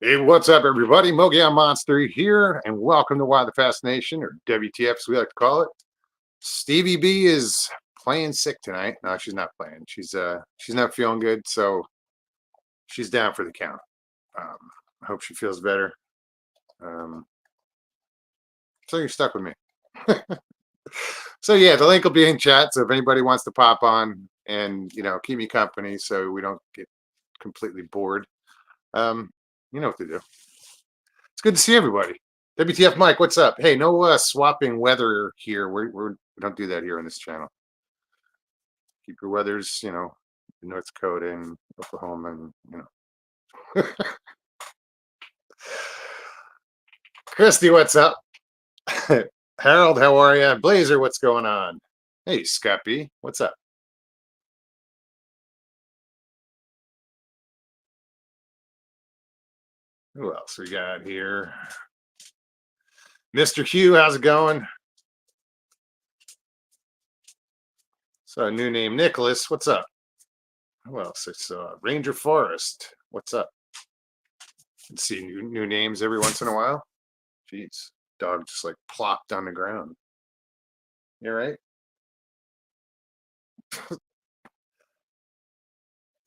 Hey, what's up, everybody? Mogan Monster here, and welcome to Why the Fascination, or WTF as we like to call it. Stevie B is playing sick tonight. No, she's not playing. She's not feeling good, so she's down for the count. Um, I hope she feels better. Um, so you're stuck with me. So yeah, the link will be in chat. So if anybody wants to pop on and keep me company, so we don't get completely bored, um, you know what to do. It's good to see everybody. WTF Mike, what's up? Hey, no swapping weather here. We don't do that here on this channel. Keep your weathers, in North Dakota and Oklahoma, and. Christy, what's up? Harold, how are you? Blazer, what's going on? Hey, Scott B, what's up? Who else we got here? Mr. Hugh, how's it going? So a new name, Nicholas. What's up? Who else? It's Ranger Forest. What's up? Let's see new names every once in a while. Jeez, dog just like plopped on the ground. You right?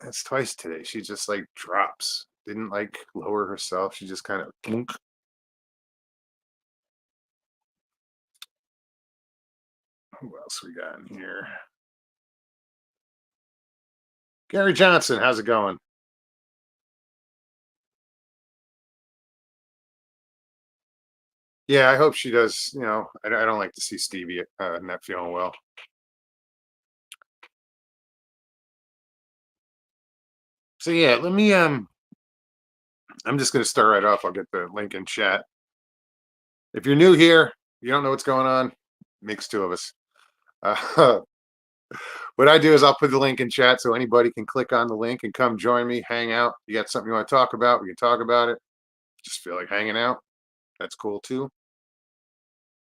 That's twice today. She just like drops. Didn't like lower herself. She just kind of plunk. Who else we got in here? Gary Johnson, how's it going? Yeah, I hope she does. I don't like to see Stevie not feeling well. So yeah, let me I'm just gonna start right off. I'll get the link in chat. If you're new here, you don't know what's going on, makes two of us. Uh, what I do is I'll put the link in chat so anybody can click on the link and come join me, hang out. You got something you want to talk about, we can talk about it. Just feel like hanging out. That's cool too.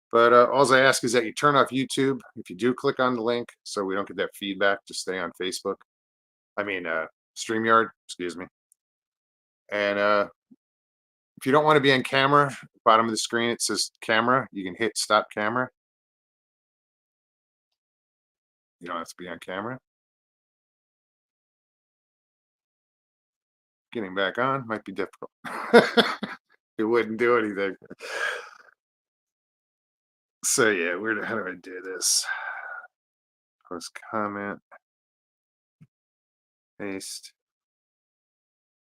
But all I ask is that you turn off YouTube if you do click on the link so we don't get that feedback. Just stay on Facebook. I mean, StreamYard, excuse me. And if you don't want to be on camera, bottom of the screen, it says camera. You can hit stop camera. You don't have to be on camera. Getting back on might be difficult. It wouldn't do anything. So yeah, how do I do this? Post comment, paste.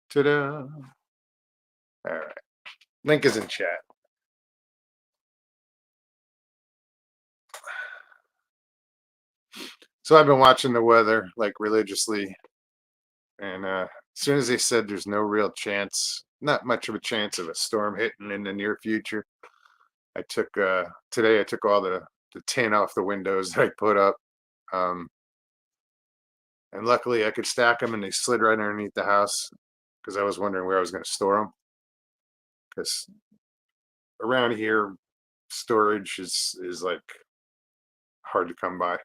Ta-da! All right, link is in chat. So I've been watching the weather like religiously, and as soon as they said there's no real chance, not much of a chance of a storm hitting in the near future, I took today. I took all the tin off the windows that I put up. Um, And luckily, I could stack them, and they slid right underneath the house because I was wondering where I was going to store them. Because around here, storage is like hard to come by.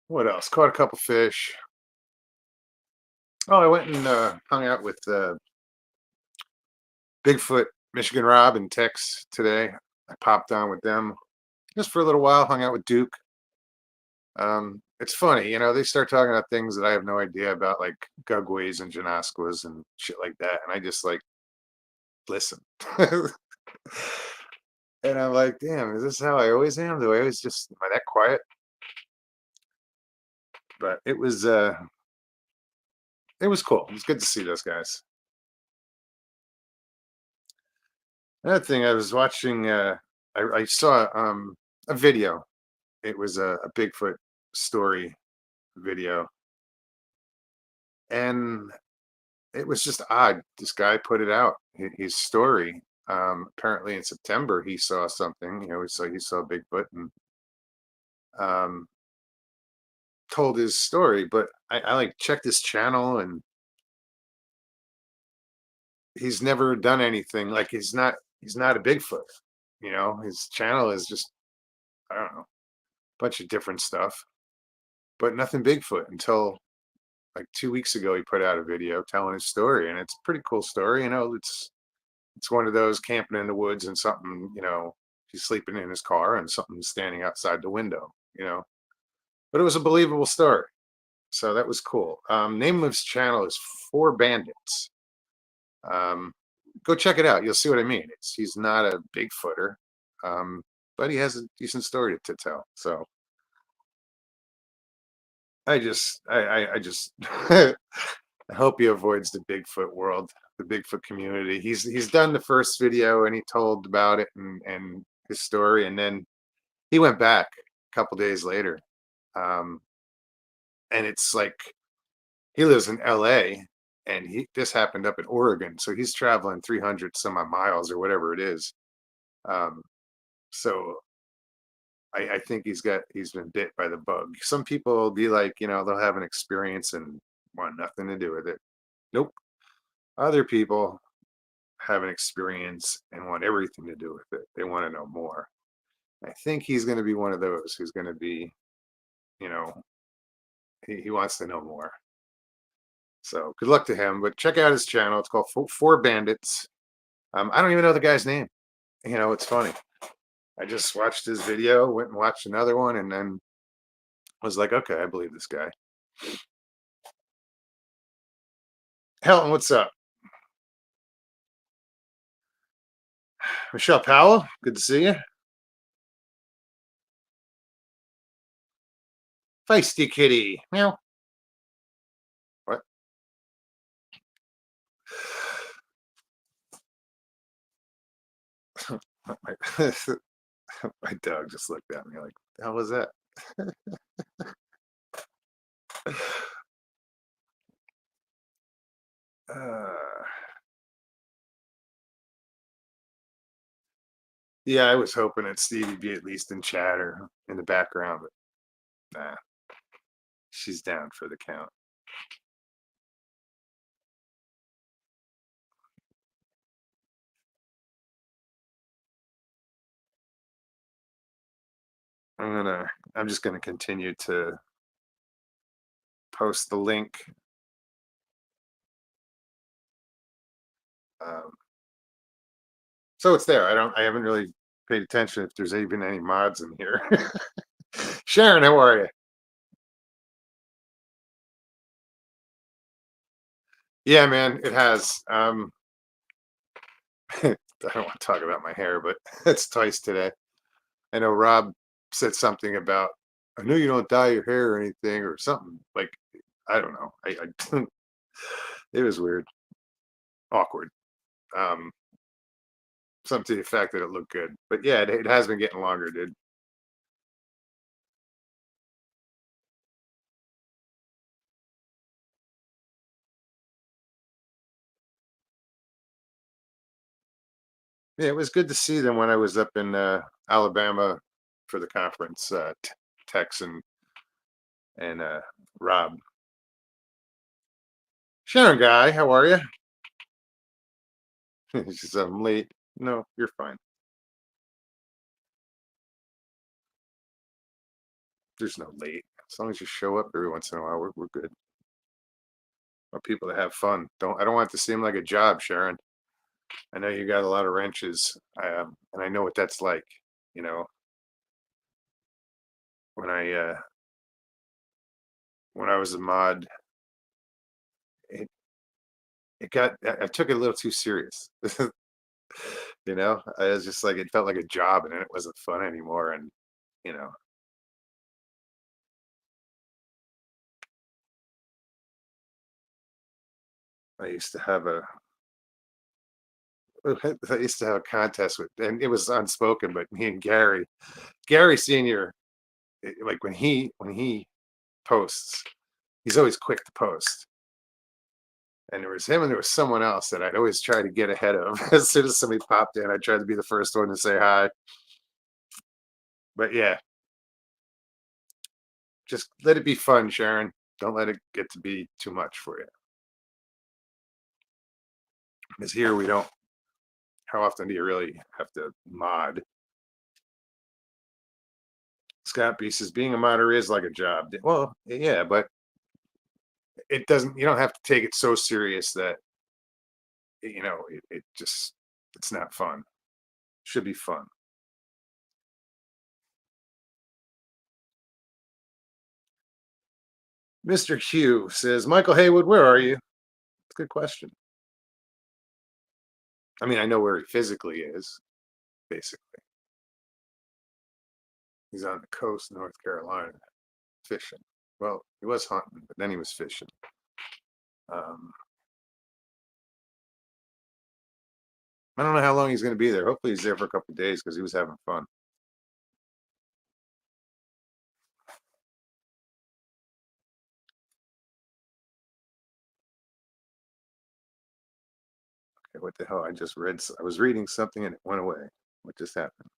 What else? Caught a couple fish. Oh, I went and hung out with Bigfoot, Michigan Rob, and Tex today. I popped on with them just for a little while. Hung out with Duke. It's funny, they start talking about things that I have no idea about, like gugways and janasquas and shit like that, and I just like listen. And I'm like, damn, is this how I always am? Do I always just am I that quiet? But it was cool. It was good to see those guys. Another thing, I was watching I saw a video. It was a Bigfoot story video. And it was just odd. This guy put it out, his story. Apparently in September he saw something, he saw Bigfoot, and um told his story. But I like checked his channel, and he's never done anything. Like he's not a Bigfoot. His channel is just, I don't know, a bunch of different stuff. but nothing Bigfoot until like 2 weeks ago. He put out a video telling his story, and it's a pretty cool story. It's one of those camping in the woods and something, he's sleeping in his car and something's standing outside the window, but it was a believable story. So that was cool. Name of his channel is Four Bandits. Um, Go check it out. You'll see what I mean. He's not a Bigfooter, um, but he has a decent story to tell. So I just I hope he avoids the Bigfoot world, the Bigfoot community. He's done the first video and he told about it and his story, and then he went back a couple days later. Um, and it's like he lives in LA and this happened up in Oregon. So he's traveling 300 some odd miles or whatever it is. Um, so I think he's been bit by the bug. Some people will be like, they'll have an experience and want nothing to do with it. Nope. Other people have an experience and want everything to do with it. They want to know more. I think he's going to be one of those who's going to be, you know, he wants to know more. So good luck to him. But check out his channel. It's called Four Bandits. I don't even know the guy's name. It's funny. I just watched his video, went and watched another one, and then was like, okay, I believe this guy. Helton, what's up? Michelle Powell, good to see you. Feisty kitty. Meow. What? my, my dog just looked at me like, the hell was that? uh, yeah, I was hoping that Stevie be at least in chat or in the background, but nah, she's down for the count. I'm just gonna continue to post the link. Um, so it's there. I haven't really paid attention if there's even any mods in here. Sharon, how are you? Yeah, man, it has. I don't want to talk about my hair, but it's twice today. I know Rob said something about, I know you don't dye your hair or anything or something. Like, I don't know. It was weird, awkward. Um, Something to the effect that it looked good. But yeah, it has been getting longer, dude. Yeah, it was good to see them when I was up in Alabama for the conference. Tex and Rob. Sharon guy, how are you? She said, I'm late. No, you're fine. There's no late. As long as you show up every once in a while, we're good. Want people to have fun. I don't want it to seem like a job, Sharon. I know you got a lot of wrenches, and I know what that's like. You know, when I was a mod, it I took it a little too serious. I was just like it felt like a job, and it wasn't fun anymore. And you know, I used to have a I used to have a contest with, and it was unspoken, but me and Gary Senior, like when he posts, he's always quick to post. And there was him and there was someone else that I'd always try to get ahead of. As soon as somebody popped in, I tried to be the first one to say hi. But yeah, just let it be fun, Sharon. Don't let it get to be too much for you. Because here we don't. How often do you really have to mod? Scott B says being a moderator is like a job. Well, yeah, but it doesn't. You don't have to take it so serious that it just it's not fun. Should be fun. Mr. Hugh says, Michael Haywood, where are you? It's a good question. I mean, I know where he physically is, basically. He's on the coast, North Carolina, fishing. Well, he was hunting, but then he was fishing. Um, I don't know how long he's going to be there. Hopefully, he's there for a couple of days because he was having fun. Okay, what the hell? I was reading something and it went away. What just happened?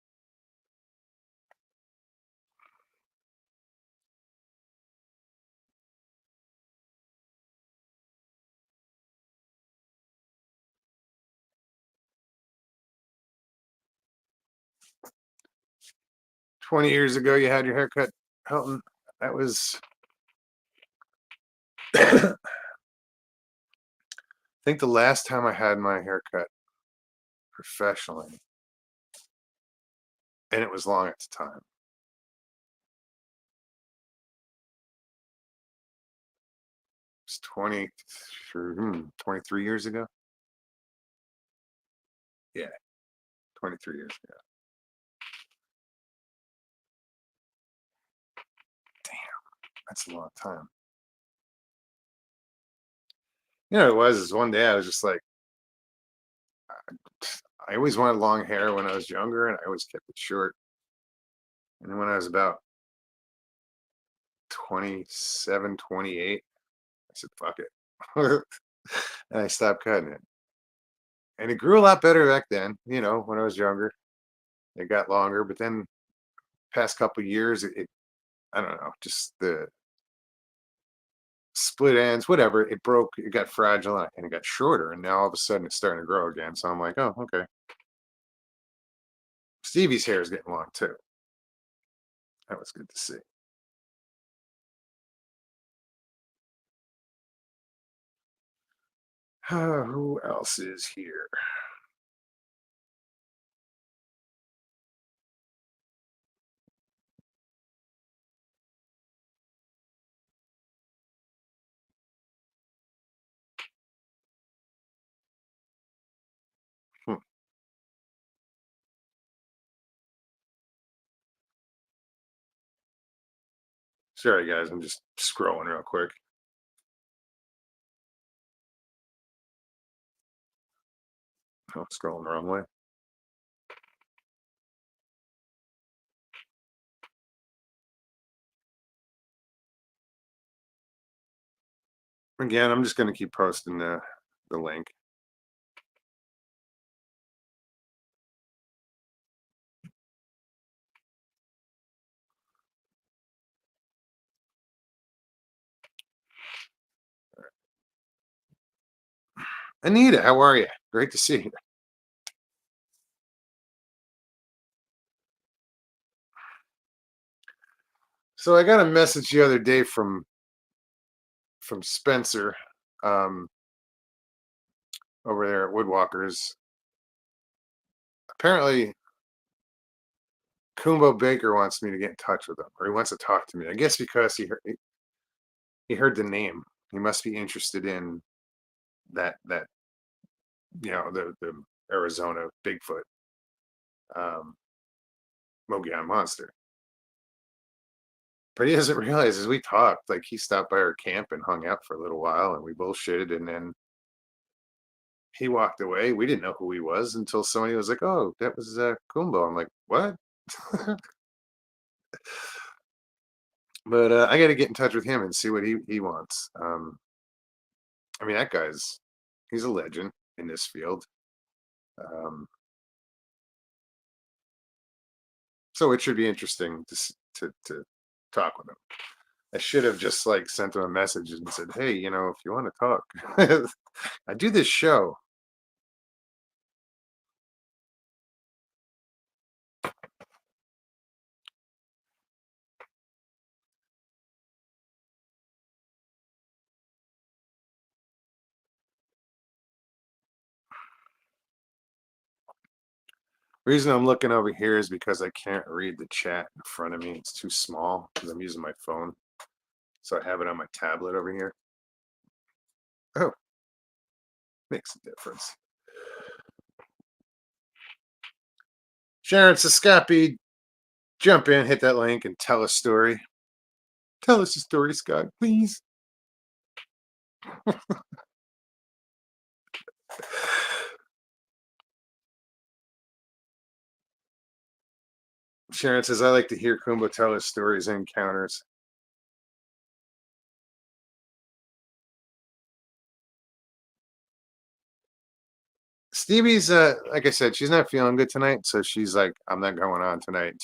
"20 years ago, you had your haircut, Helton." That was, I think, the last time I had my haircut professionally, and it was long at the time. It's 23 years ago. Yeah, 23 years ago. Damn, that's a long time. You know, what it was is one day I was just like, I always wanted long hair when I was younger, and I always kept it short. And then when I was about 27, 28, I said, fuck it. And I stopped cutting it. And it grew a lot better back then, when I was younger. It got longer, but then past couple years, I don't know, just the split ends, whatever, it broke, it got fragile, and it got shorter. And now all of a sudden it's starting to grow again. So I'm like, oh, okay. Stevie's hair is getting long too. That was good to see. Who else is here? Hmm. Sorry, guys, I'm just scrolling real quick. Oh, scrolling the wrong way. Again, I'm just going to keep posting the link. Anita, how are you? Great to see you. So I got a message the other day from Spencer, um, over there at Woodwalkers. Apparently, Kumbo Baker wants me to get in touch with him, or he wants to talk to me. I guess because he heard the name. He must be interested in that the Arizona Bigfoot, um, Mogollon monster. But he doesn't realize as we talked, like he stopped by our camp and hung out for a little while, and we bullshitted, and then he walked away. We didn't know who he was until somebody was like, "Oh, that was Kumbo." I'm like, "What?" But I got to get in touch with him and see what he wants. I mean, that he's a legend in this field. Um, so it should be interesting to talk with him. I should have just like sent him a message and said, "Hey, if you want to talk, I do this show." Reason I'm looking over here is because I can't read the chat in front of me. It's too small because I'm using my phone. So I have it on my tablet over here. Oh, makes a difference. Sharon Siscapi, jump in, hit that link, and tell a story. Tell us a story, Scott, please. Sharon says, I like to hear Kumbo tell his stories and encounters. Stevie's like I said, she's not feeling good tonight, so she's like, I'm not going on tonight.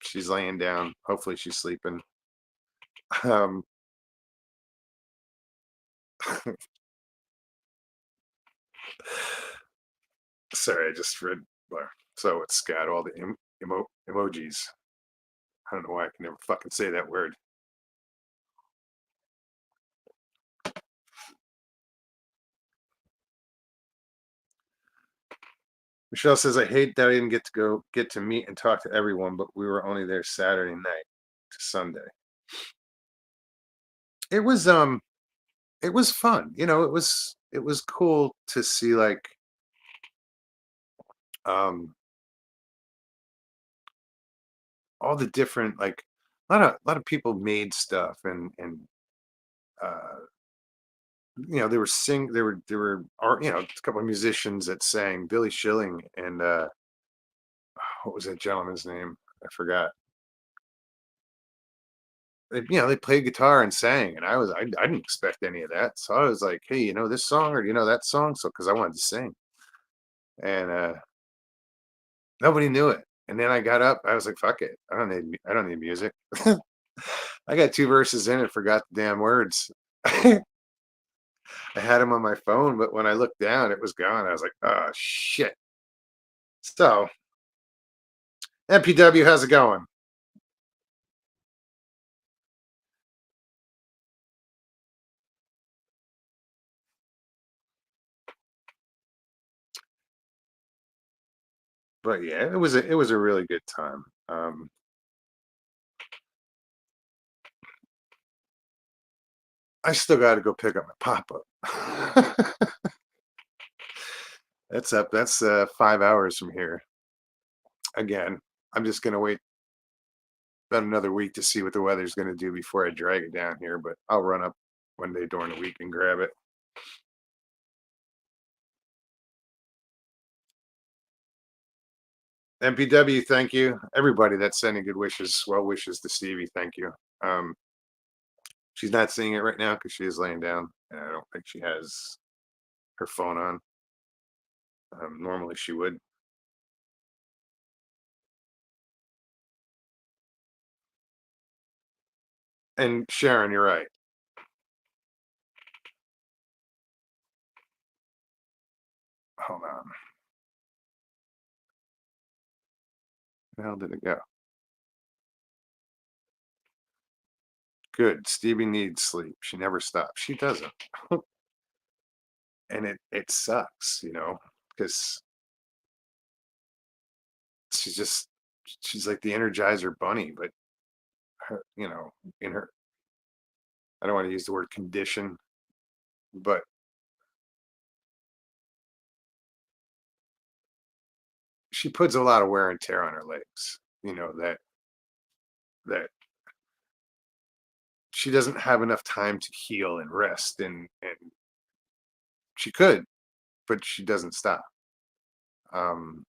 She's laying down. Hopefully she's sleeping. Um sorry, I just read so it's got all the emojis. I don't know why I can never fucking say that word. Michelle says, I hate that I didn't get to meet and talk to everyone, but we were only there Saturday night to Sunday. It was fun. It was cool to see like um all the different like a lot of people made stuff and uh there were art, a couple of musicians that sang, Billy Schilling and what was that gentleman's name? I forgot. They played guitar and sang, and I didn't expect any of that. So I was like, hey, you know this song or you know that song? So because I wanted to sing. And nobody knew it. And then I got up, I was like, fuck it. I don't need music. I got two verses in and forgot the damn words. I had them on my phone, but when I looked down, it was gone. I was like, oh shit. So MPW, how's it going? But yeah, it was a really good time. I still got to go pick up my pop up. That's 5 hours from here. Again, I'm just gonna wait about another week to see what the weather's gonna do before I drag it down here. But I'll run up one day during the week and grab it. MPW, thank you. Everybody that's sending good wishes, well wishes to Stevie, thank you. Um, she's not seeing it right now because she is laying down, and I don't think she has her phone on. Normally she would. And Sharon, you're right. Hold on. Where the hell did it go? Good. Stevie needs sleep. She never stops. She doesn't. And it sucks, because she's just she's like the Energizer Bunny, but in her, I don't want to use the word condition, but she puts a lot of wear and tear on her legs. That she doesn't have enough time to heal and rest, and she could, but she doesn't stop. Um,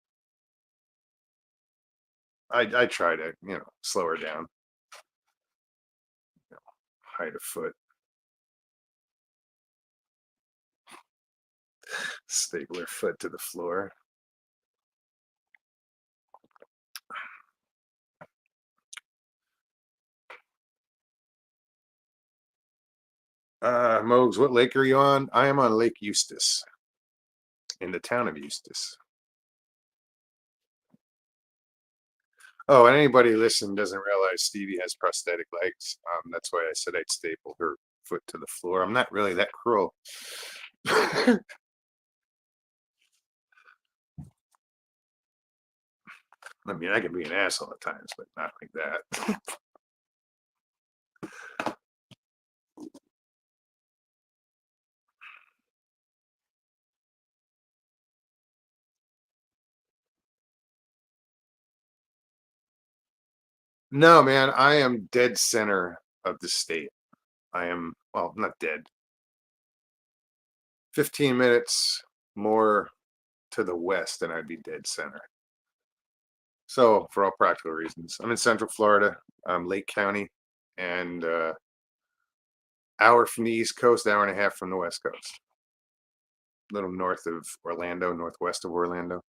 I try to slow her down, hide a foot, staple her foot to the floor. Mogs, what lake are you on? I am on Lake Eustis, in the town of Eustis. Oh, and anybody listening doesn't realize Stevie has prosthetic legs. That's why I said I'd staple her foot to the floor. I'm not really that cruel. I mean, I can be an asshole at times, but not like that. No, man, I am dead center of the state. I am, well, not dead. 15 minutes more to the west than I'd be dead center. So, for all practical reasons, I'm in Central Florida, Lake County, and hour from the East Coast, hour and a half from the West Coast. A little north of Orlando, northwest of Orlando.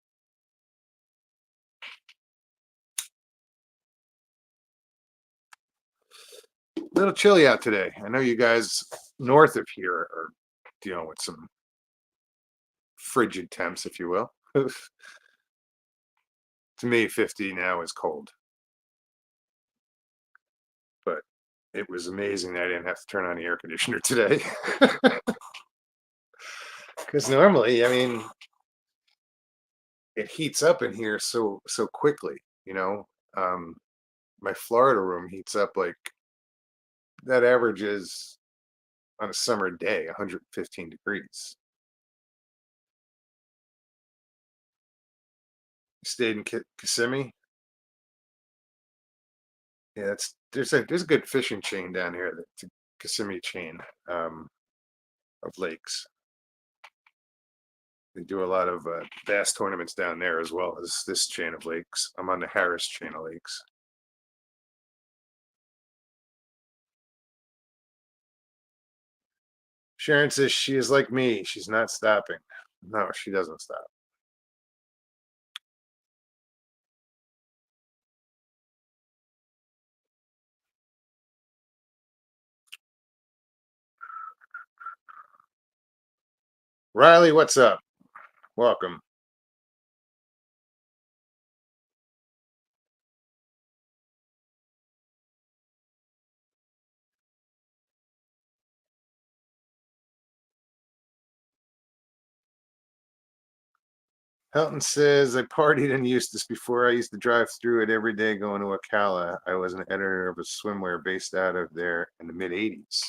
A little chilly out today. I know you guys north of here are dealing with some frigid temps, if you will. To me, 50 now is cold, but it was amazing that I didn't have to turn on the air conditioner today. Because normally, I mean, it heats up in here so quickly, you know. Um, my Florida room heats up like that averages on a summer day 115 degrees. Stayed in Kissimmee. Yeah, that's there's a good fishing chain down here. That's a Kissimmee chain um, of lakes. They do a lot of bass tournaments down there as well as this chain of lakes. I'm on the Harris chain of lakes. Sharon says she is like me. She's not stopping. No, she doesn't stop. Riley, what's up? Welcome. Helton says I partied in Eustis before. I used to drive through it every day going to Ocala. I was an editor of a swimwear based out of there in the mid 80s.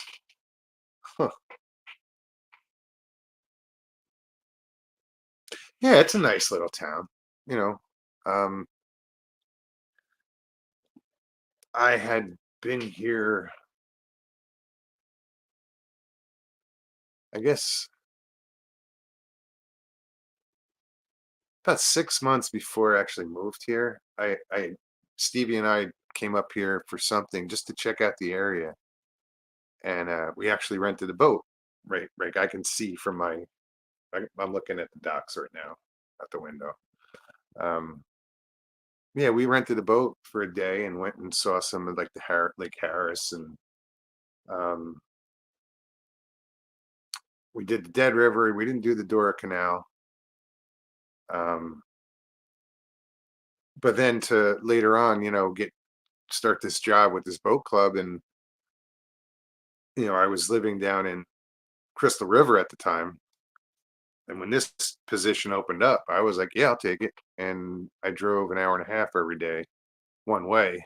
Huh. Yeah, it's a nice little town. You know, um, I had been here, I guess, about 6 months before I actually moved here. Stevie and I came up here for something just to check out the area, and we actually rented a boat. Right, right. I can see from I'm looking at the docks right now, out the window. Um, yeah, we rented a boat for a day and went and saw some of like the Lake Harris, and um, we did the Dead River. We didn't do the Dora Canal. Um, but then to later on, get start this job with this boat club, and I was living down in Crystal River at the time, and when this position opened up, I was like, yeah, I'll take it. And I drove an hour and a half every day one way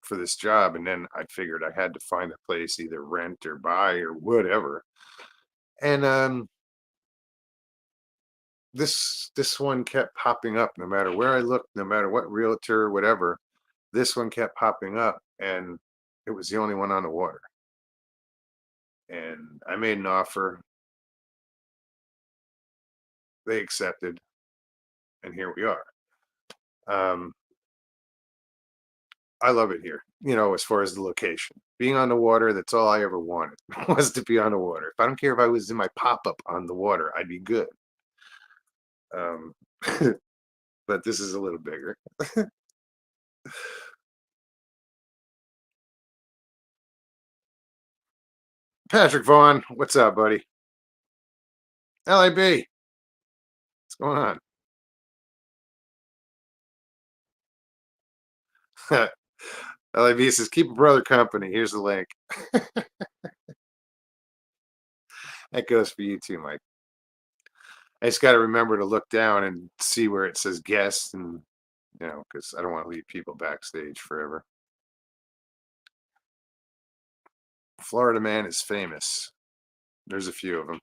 for this job, and then I figured I had to find a place, either rent or buy or whatever. And this one kept popping up no matter where I looked, no matter what realtor, whatever. This one kept popping up, and it was the only one on the water. And I made an offer. They accepted, and here we are. Um, I love it here. As far as the location, being on the water, that's all I ever wanted was to be on the water. If I don't care if I was in my pop up on the water, I'd be good. Um, but this is a little bigger. Patrick Vaughn, what's up, buddy? LAB, what's going on? LAB says, keep a brother company. Here's the link. That goes for you too, Mike. I just got to remember to look down and see where it says guest, and because I don't want to leave people backstage forever. Florida Man is famous. There's a few of them.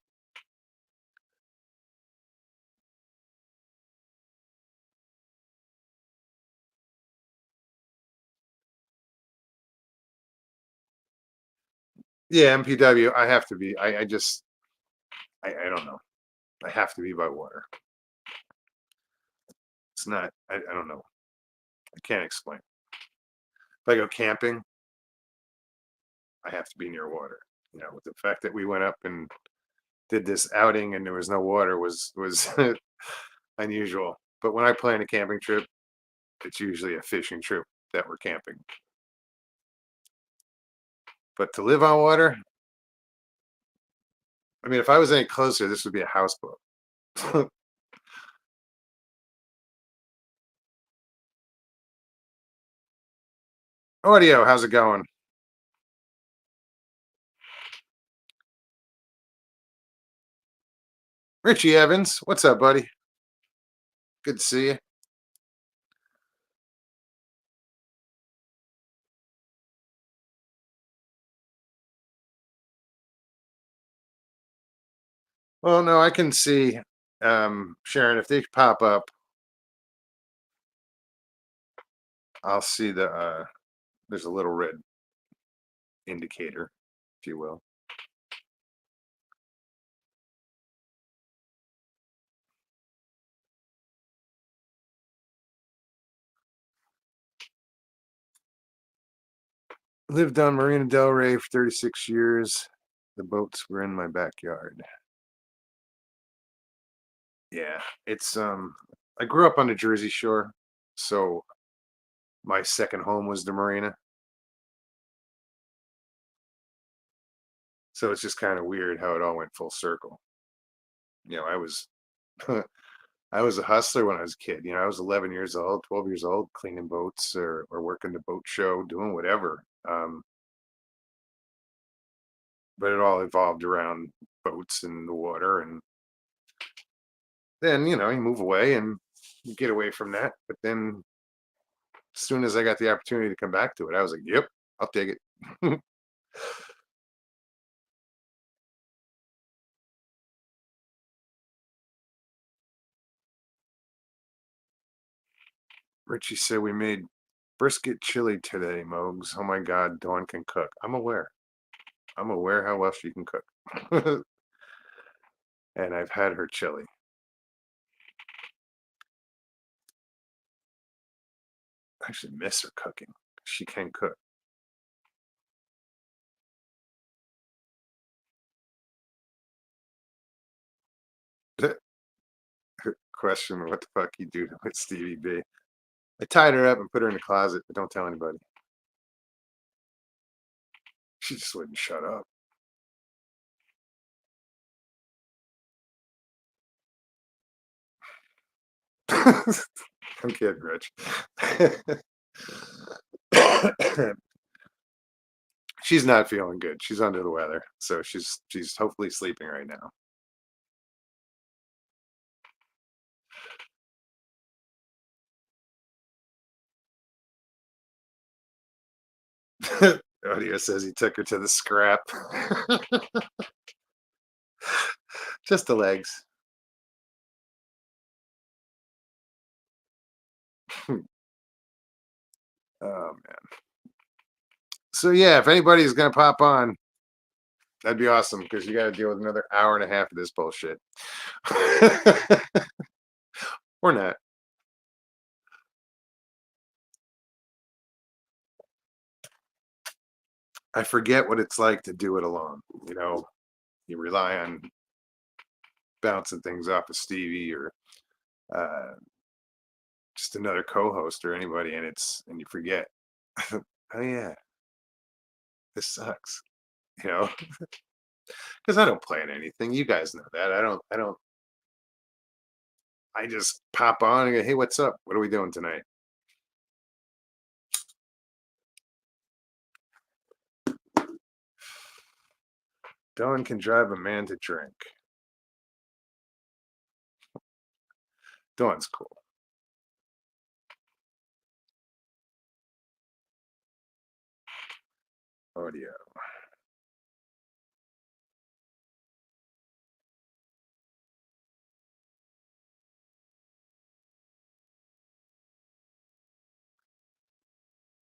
Yeah, MPW. I have to be. I just I don't know. I have to be by water. It's not. I don't know. I can't explain. If I go camping, I have to be near water. With the fact that we went up and did this outing and there was no water was unusual. But when I plan a camping trip, it's usually a fishing trip that we're camping. But to live on water, I mean, if I was any closer, this would be a houseboat. Audio, how's it going? Richie Evans, what's up, buddy? Good to see you. Well, no, I can see, Sharon, if they pop up, I'll see there's a little red indicator, if you will. Lived on Marina Del Rey for 36 years. The boats were in my backyard. Yeah, it's I grew up on the Jersey Shore, so my second home was the marina. So it's just kind of weird how it all went full circle. I was I was a hustler when I was a kid. I was 11 years old, 12 years old, cleaning boats or working the boat show, doing whatever. But it all evolved around boats and the water. And then, you move away and you get away from that. But then as soon as I got the opportunity to come back to it, I was like, yep, I'll take it. Richie said we made brisket chili today, Mogs. Oh my God, Dawn can cook. I'm aware. I'm aware how well she can cook. And I've had her chili. I actually miss her cooking. She can cook. Question, what the fuck you do with Stevie B? I tied her up and put her in the closet, but don't tell anybody. She just wouldn't shut up. I'm kidding, Rich. She's not feeling good. She's under the weather, so she's hopefully sleeping right now. Audio says he took her to the scrap. Just the legs. Oh man. So yeah, if anybody's gonna pop on, that'd be awesome because you got to deal with another hour and a half of this bullshit. Or not. I forget what it's like to do it alone. You rely on bouncing things off of Stevie or uh, just another co-host or anybody, and you forget. Oh yeah, this sucks. You know, because I don't plan anything. You guys know that. I don't. I don't. I just pop on and go, hey, what's up? What are we doing tonight? Dawn can drive a man to drink. Dawn's cool. Audio.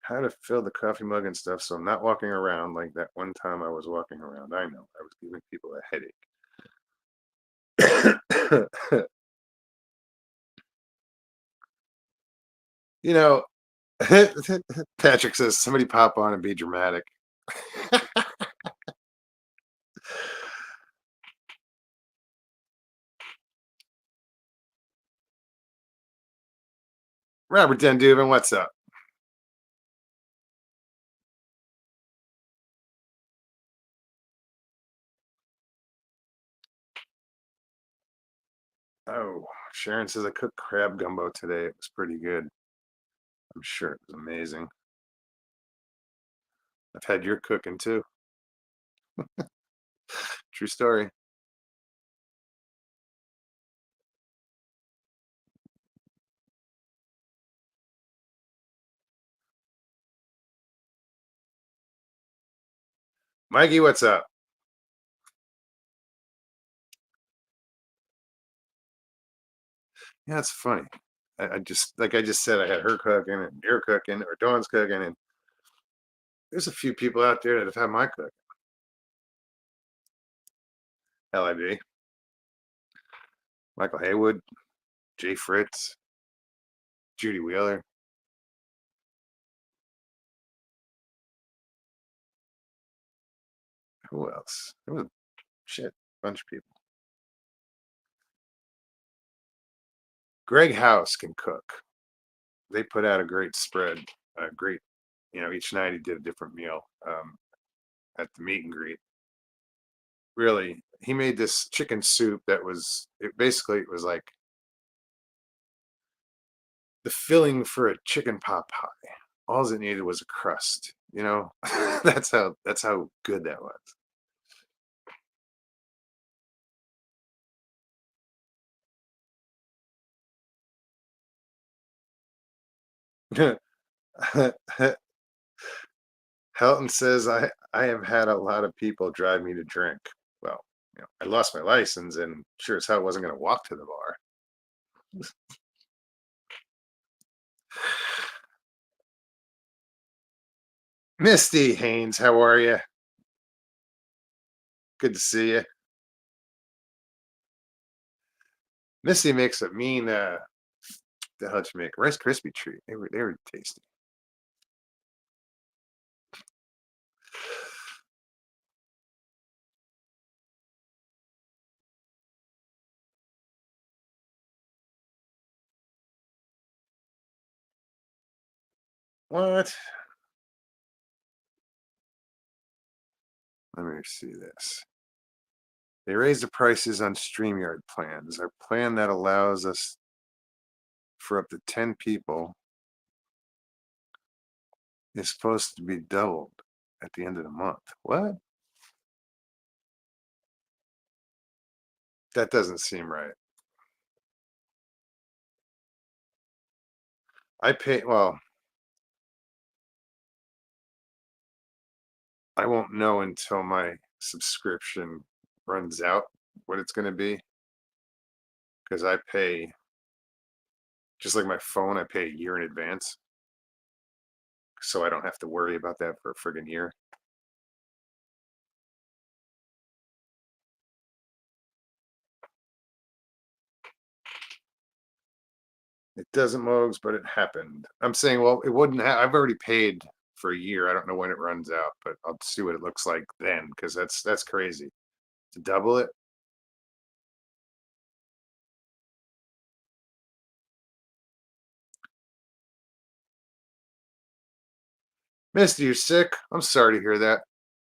How to fill the coffee mug and stuff so I'm not walking around like that one time I was walking around. I know I was giving people a headache. You know, Patrick says somebody pop on and be dramatic. Robert Denduven, what's up? Oh, Sharon says I cooked crab gumbo today. It was pretty good. I'm sure it was amazing. I've had your cooking too. True story. Mikey, what's up? Yeah, it's funny. I just like I just said, I had her cooking and you're cooking or Dawn's cooking, and there's a few people out there that have had my cook. LIB, Michael Haywood, Jay Fritz, Judy Wheeler. Who else? There was a shit bunch of people. Greg House can cook. They put out a great spread, a great, each night he did a different meal at the meet and greet. Really, he made this chicken soup that was, it was like the filling for a chicken pot pie. All it needed was a crust, that's how good that was. Helton says I have had a lot of people drive me to drink. Well, I lost my license and sure as hell wasn't going to walk to the bar. Misty Haynes, how are you? Good to see you. Misty makes a mean the hell she make Rice Krispie treat. They were tasty. What? Let me see this. They raised the prices on StreamYard plans. Our plan that allows us for up to 10 people is supposed to be doubled at the end of the month. What? That doesn't seem right. I pay, well, I won't know until my subscription runs out what it's going to be because I pay, just like my phone, I pay a year in advance. So I don't have to worry about that for a friggin' year. It doesn't, Mogs, but it happened. I'm saying, well, it wouldn't have, I've already paid for a year. I don't know when it runs out, but I'll see what it looks like then because that's crazy. To double it. Misty, you're sick. I'm sorry to hear that.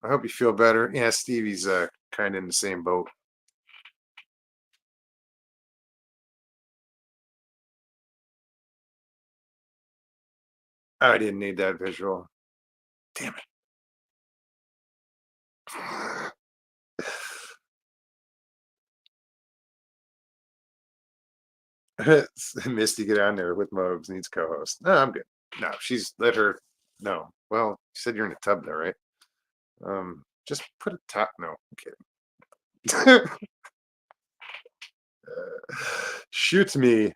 I hope you feel better. Yeah, Stevie's kind of in the same boat. I didn't need that visual. Damn it. Misty, get on there with Mogs needs co-host. No, I'm good. No, she's let her. No, well, you said you're in a tub there, right? Just put a top. No, I'm kidding. Shoot me.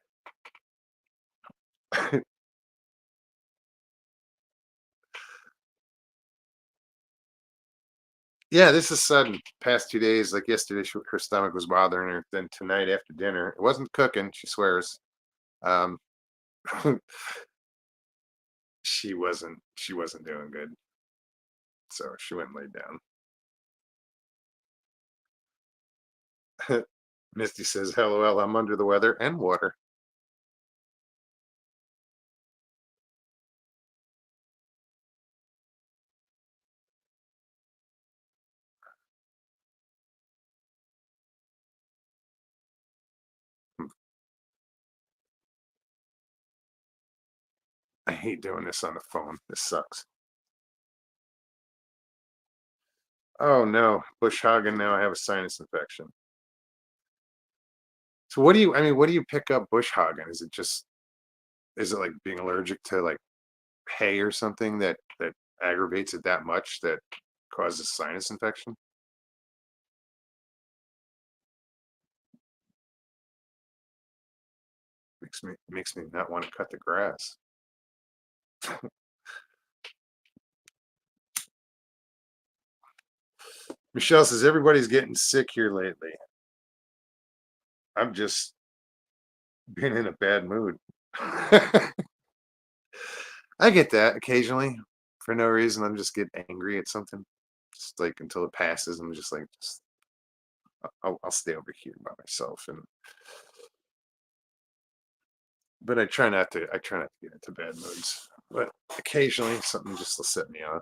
Yeah, this is sudden. Past 2 days, like yesterday, her stomach was bothering her. Then tonight after dinner, it wasn't cooking. She swears. Um, she wasn't doing good, so she went and laid down. Misty says, "LOL, I'm under the weather and water." I hate doing this on the phone. This sucks. Oh no, Bush hogging. Now I have a sinus infection. So what do you? I mean, what do you pick up bush hogging? Is it like being allergic to like hay or something that aggravates it that much that causes sinus infection? Makes me not want to cut the grass. Michelle says everybody's getting sick here lately. I'm just being in a bad mood. I get that occasionally for no reason. I'm just get angry at something, just like until it passes. I'm just like, I'll stay over here by myself, but I try not to. I try not to get into bad moods. But occasionally, something just will set me off.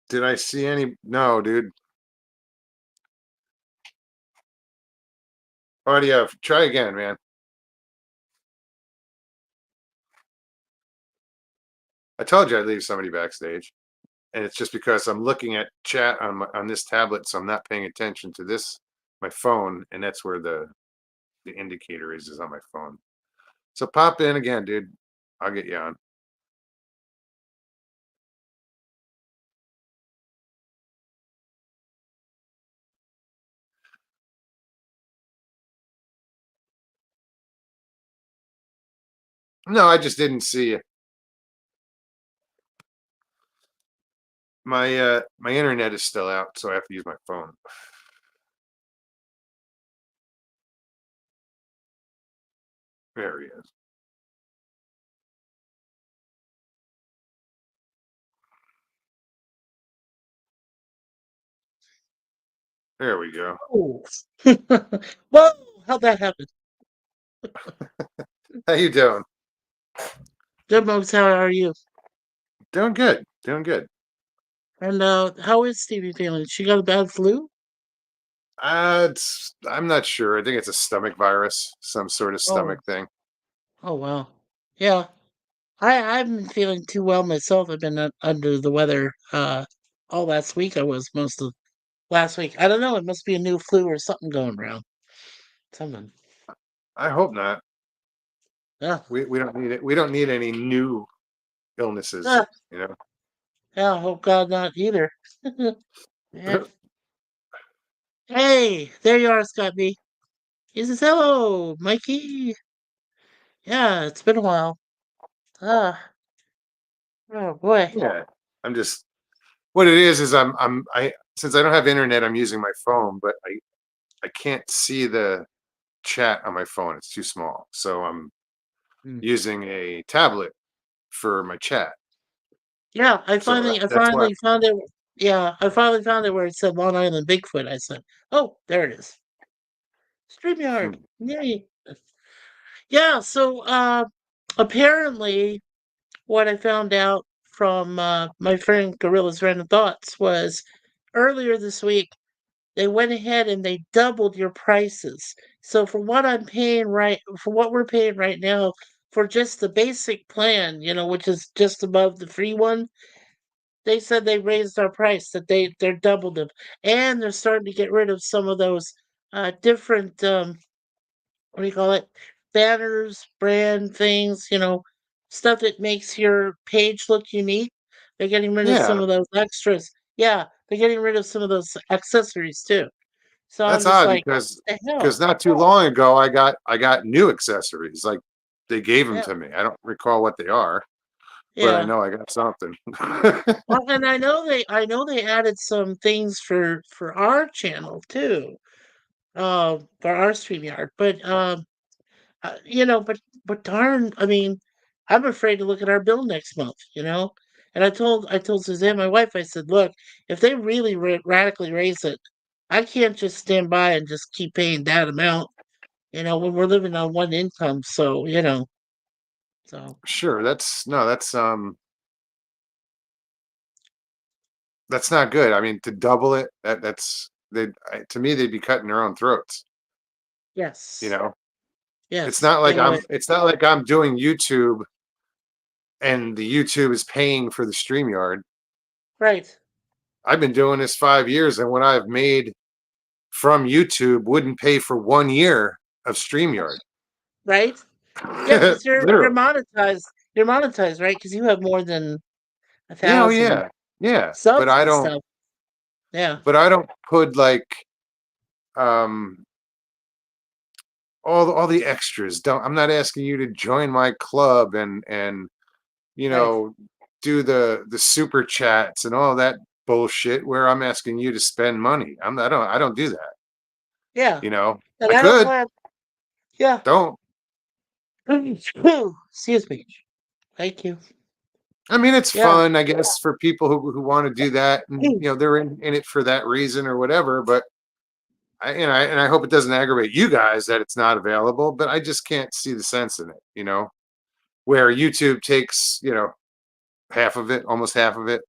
Did I see any? No, dude. Audio. Try again, man. I told you I'd leave somebody backstage, and it's just because I'm looking at chat on this tablet, so I'm not paying attention to this my phone, and that's where the indicator is on my phone. So pop in again, dude. I'll get you on. No, I just didn't see you. My internet is still out, so I have to use my phone. There he is. There we go. Oh. Whoa, how'd that happen? How you doing? Good, Mokes, how are you? Doing good. Doing good. And how is Stevie feeling? She got a bad flu? I'm not sure. I think it's a stomach virus, some sort of Oh, stomach thing. oh wow. Yeah, I haven't been feeling too well myself. I've been under the weather all last week. I was most of last week. I don't know. It must be a new flu or something going around. Something. I hope not. Yeah. We don't need it. We don't need any new illnesses, Yeah. you know. Yeah. Hope God not either. Yeah. Hey, there you are, Scott B. He says, "Hello, Mikey." Yeah, it's been a while. Ah, oh boy. Yeah. I'm just what it is I since I don't have internet, I'm using my phone, but I can't see the chat on my phone. It's too small. So I'm Hmm. using a tablet for my chat. Yeah, I So finally, I that's why. finally found it. Yeah, I finally found it where it said Long Island Bigfoot. I said, "Oh, there it is." StreamYard. Hmm. Yay. Yeah, so apparently what I found out from my friend Gorilla's Random Thoughts was earlier this week they went ahead and they doubled your prices. So for what we're paying right now for just the basic plan, which is just above the free one, they said they raised our price, that they're doubled them, and they're starting to get rid of some of those different what do you call it? banners, brand things, stuff that makes your page look unique. They're getting rid of some Yeah, of those extras. Yeah, they're getting rid of some of those accessories too. So I'm that's just odd like, because what the hell? not too long ago I got new accessories. Like they gave them Yeah, to me. I don't recall what they are, but I yeah. know I got something. Well, and I know they added some things for our channel too, for our StreamYard. But darn, I mean, I'm afraid to look at our bill next month. And I told Suzanne, my wife, I said, look, if they really radically raise it, I can't just stand by and just keep paying that amount, when we're living on one income. So Sure, that's not good. I mean, to double it, to me they'd be cutting their own throats. You yes, know, yes, it's not like I'm doing YouTube and the YouTube is paying for the StreamYard. right, I've been doing this 5 years, and what I've made from YouTube wouldn't pay for 1 year of StreamYard. right. Yeah, because you're Literally. monetized. You're monetized, right? Because you have more than a Yeah, oh thousand yeah. Yeah. subs and stuff. Yeah, But I don't put like um all the extras. Don't I'm not asking you to join my club and you right. know do the super chats and all that bullshit where I'm asking you to spend money. I don't do that, Yeah, you know. and I I don't could, plan. Yeah. don't. Excuse me. Thank you. I mean, it's Yeah. fun, I guess, for people who want to do that, and they're in it for that reason or whatever. But I hope it doesn't aggravate you guys that it's not available. But I just can't see the sense in it, where YouTube takes half of it, almost half of it,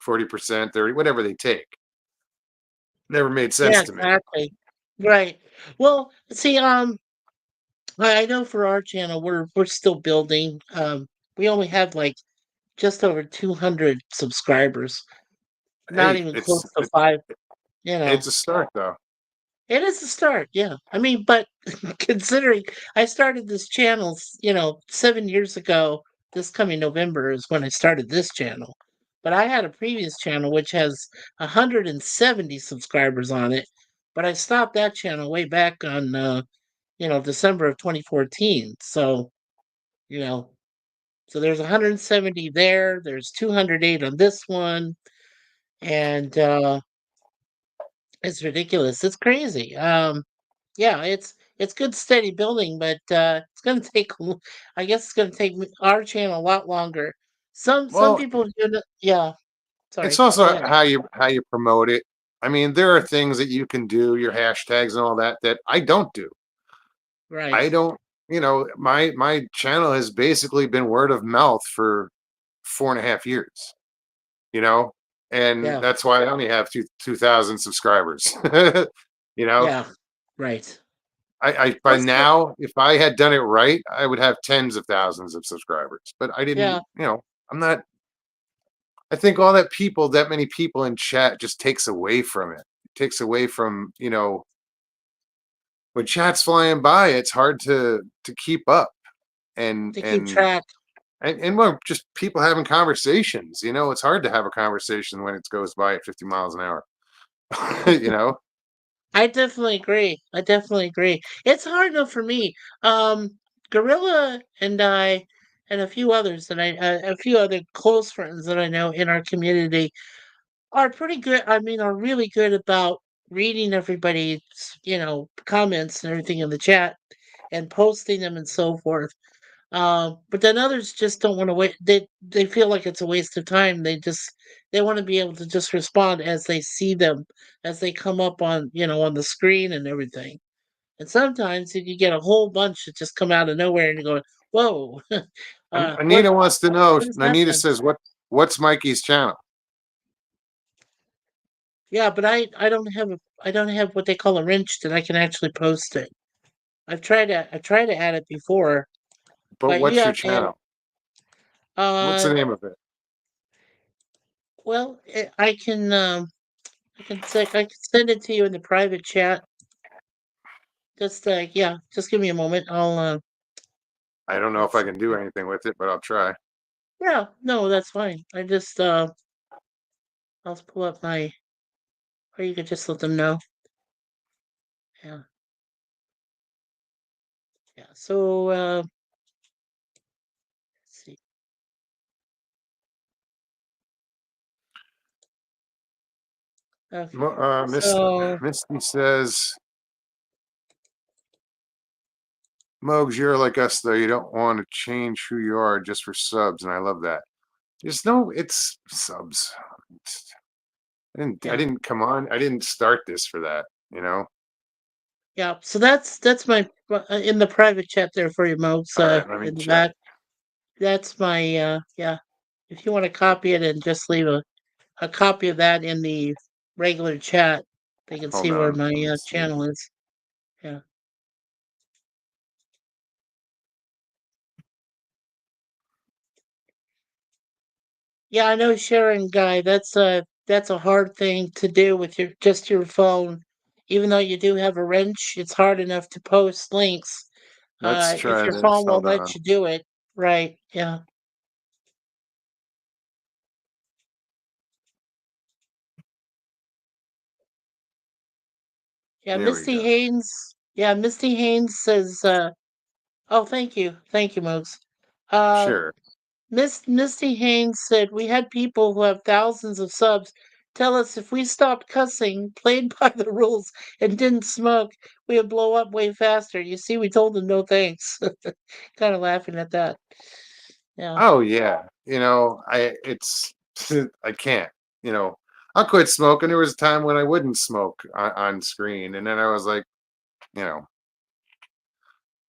40%, 30, whatever they take. Never made Yeah, sense to me. exactly. Right. Well, see, I know for our channel, we're still building. We only have like just over 200 subscribers, not Hey, even close to five. You it's know, a start though. it is a start. Yeah. I mean, but considering I started this channel, 7 years ago, this coming November is when I started this channel. But I had a previous channel which has 170 subscribers on it. But I stopped that channel way back on, December of 2014. You know, so there's 170 there. There's 208 on this one, and it's ridiculous. It's crazy. Yeah, it's good steady building, but it's gonna take. I guess it's gonna take our channel a lot longer. Some Well, people do not. Yeah, it's sorry. Go also ahead. how you promote it. I mean, there are things that you can do, your hashtags and all that I don't do. I Right. don't, my channel has basically been word of mouth for 4.5 years, you know, and Yeah. that's why I only have 2,000 subscribers. you know, Yeah. Right. I by That's good. now, if I had done it right, I would have tens of thousands of subscribers. But I didn't, Yeah. I'm not. I think that many people in chat just takes away from it. It takes away from, when chat's flying by, it's hard to keep up and To keep and track. and we're just people having conversations. It's hard to have a conversation when it goes by at 50 miles an hour. you know, I definitely agree. I definitely agree. It's hard enough for me. Gorilla and I, and a few others a few other close friends that I know in our community are pretty good. I mean, are really good about reading everybody's, comments and everything in the chat and posting them and so forth. But then others just don't want to wait. They feel like it's a waste of time. They want to be able to just respond as they see them, as they come up on the screen and everything. And sometimes you can get a whole bunch that just come out of nowhere and you're going, "Whoa, what Anita wants to know. what is Anita happening?" says, What's Mikey's channel?" Yeah, but I don't have what they call a wrench that I can actually post it. I've tried to add it before, But but you what's your have to have channel? What's the uh name of it? well I can send it to you in the private chat. Just just give me a moment. I don't know if I can do anything with it, but I'll try. Yeah, no, that's fine. I'll pull up my, or you could just let them know. Yeah, yeah. So let's see. Okay. Miss So Misty says, Mogs, you're like us though. You don't want to change who you are just for subs, and I love that. There's no, it's subs. I yeah, didn't come on. I didn't start this for that. You know. yeah. So that's my in the private chat there for you, Mogs. All right, let me In the check. back. That's my yeah. If you want to copy it and just leave a copy of that in the regular chat, they can Hold see where on. my Let me see. channel is. Yeah. Yeah, I know Sharon Guy. That's a hard thing to do with your phone. Even though you do have a wrench, it's hard enough to post links. Let's If try your this. phone won't Hold let on. you do it, right? Yeah. Yeah, There we Misty go. Haynes. Yeah, Misty Haynes says, oh, thank you. Thank you, Mogs. Uh, Sure. Misty Haynes said, we had people who have thousands of subs tell us if we stopped cussing, played by the rules, and didn't smoke, we would blow up way faster. You see, we told them no thanks. Kind of laughing at that. Yeah. Oh yeah. I can't. You know, I quit smoking. There was a time when I wouldn't smoke on screen, and then I was like, you know,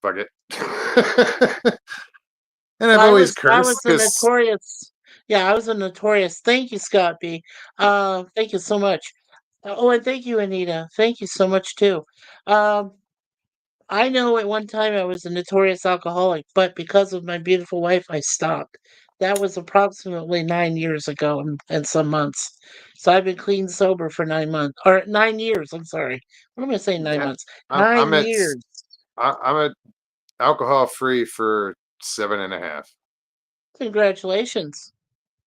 fuck it. And I've Well, always I cursed was a because notorious, yeah, I was a notorious. Thank you, Scott B. Thank you so much. Oh, and thank you, Anita. Thank you so much too. Um, I know at one time I was a notorious alcoholic, but because of my beautiful wife, I stopped. That was approximately 9 years ago and some months. So I've been clean sober for 9 months, or 9 years. I'm sorry. What am I saying? Nine yeah, months. I'm Nine I'm at years. I'm at alcohol free for 7.5. Congratulations.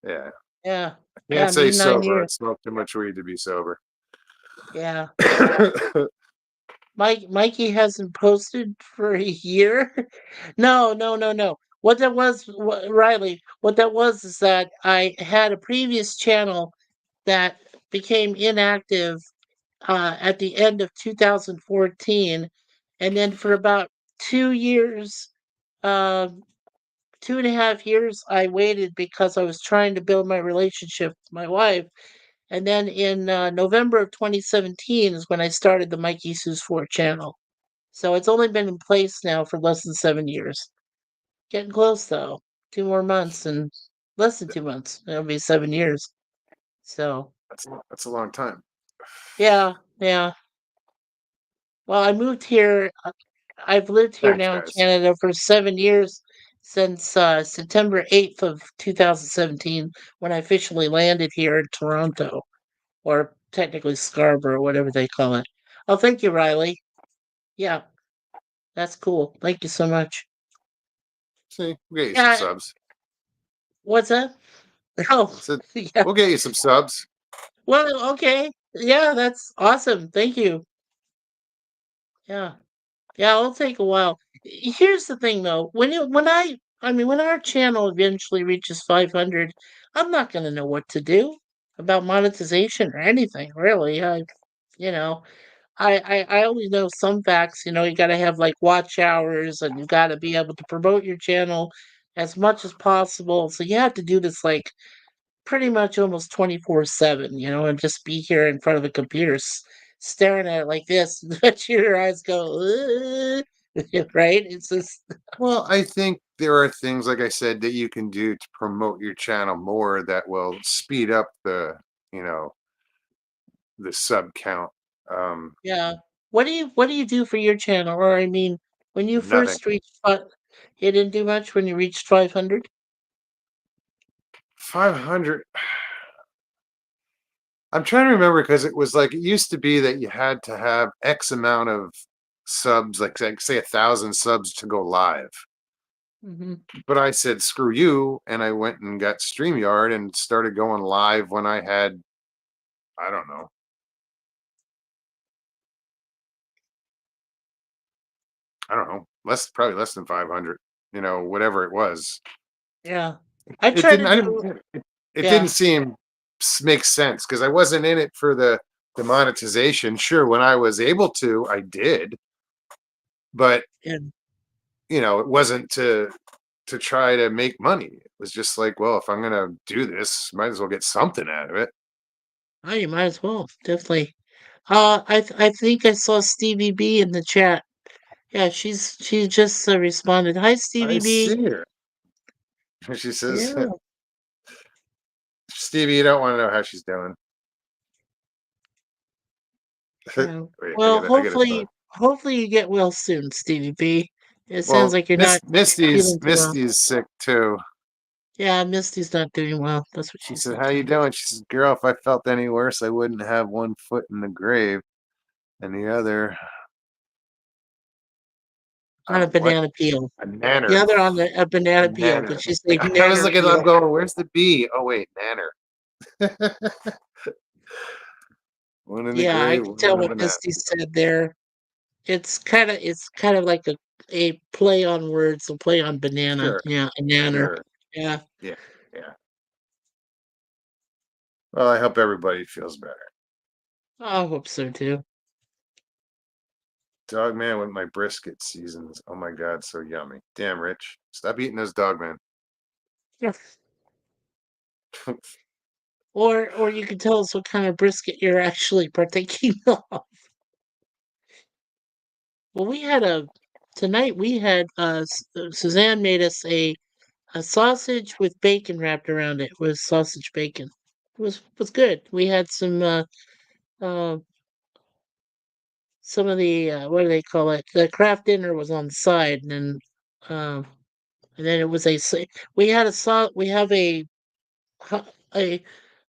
Yeah, Yeah. can't Yeah, say me 9 years. sober. I smoked too much weed to be sober. Yeah. Mikey hasn't posted for a year. No, no, no, no. Riley, what that was is that I had a previous channel that became inactive at the end of 2014, and then for about 2 years, uh, 2.5 years, I waited because I was trying to build my relationship with my wife. And then in November of 2017 is when I started the Mikey Sus 4 channel. So it's only been in place now for less than 7 years. Getting close though. 2 more months and less than 2 months. It'll be 7 years. So That's a long time. yeah, yeah. Well, I moved here. I've lived here Thanks, now in guys. Canada for 7 years since September 8th of 2017 when I officially landed here in Toronto, or technically Scarborough, whatever they call it. Oh, thank you, Riley. Yeah, that's cool. Thank you so much. See, we'll get you some Yeah, subs. what's that? Oh, I said yeah. we'll get you some subs. Well, okay. Yeah, that's awesome. Thank you. Yeah. Yeah, it'll take a while. Here's the thing though. When our channel eventually reaches 500, I'm not going to know what to do about monetization or anything, really. You know, I only know some facts. You got to have like watch hours and you got to be able to promote your channel as much as possible. So you have to do this like pretty much almost 24/7, and just be here in front of a computer staring at it like this. Let your eyes go, "Ugh," right? It's just, Well, I think there are things, like I said, that you can do to promote your channel more that will speed up you know, the sub count. yeah. What do you do for your channel? Or I mean, when you Nothing. first reached, you didn't do much when you reached 500? 500. I'm trying to remember because it was like it used to be that you had to have X amount of subs, like say 1,000 subs to go live. Hmm. But I said, screw you. And I went and got StreamYard and started going live when I had, I don't know. Probably less than 500, whatever it was. Yeah. I It try didn't, to I do, didn't, it didn't yeah. seem make sense because I wasn't in it for the monetization. Sure, when I was able to, I did, but And it wasn't to try to make money. It was just like, well, if I'm gonna do this, might as well get something out of it. oh, you might as well. Definitely. I think I saw Stevie B in the chat. Yeah, she just responded. Hi, I Stevie B. see her. She says, Yeah. Stevie, you don't want to know how she's doing. Yeah. Wait, Well, I gotta talk. hopefully you get well soon, Stevie B. It sounds Well, like you're not feeling too well. Misty's sick too. Yeah, Misty's not doing well. That's what She she said, said "How you too. doing?" She says, "Girl, if I felt any worse, I wouldn't have one foot in the grave and the other On a what? banana peel. A The nanner, other on a banana peel, but nanner." she's saying I was nanner looking. I'm peel. going, "Where's the B?" Oh wait, nanner. One in the Yeah, I grave, can one tell in the what banana. Misty said there. It's kind of like a play on words, a play on banana. Sure, Yeah, a nanner. sure, Yeah. yeah, yeah. Well, I hope everybody feels better. I hope so too. Dog man with my brisket seasons. Oh my god, so yummy. Damn, Rich, stop eating those dog man. Yeah. Or you can tell us what kind of brisket you're actually partaking of. Well, tonight we had Suzanne made us a sausage with bacon wrapped around it. It was sausage bacon. It was good. We had uh some of the what do they call it? The craft dinner was on the side, um and then it was we had we have ho- a,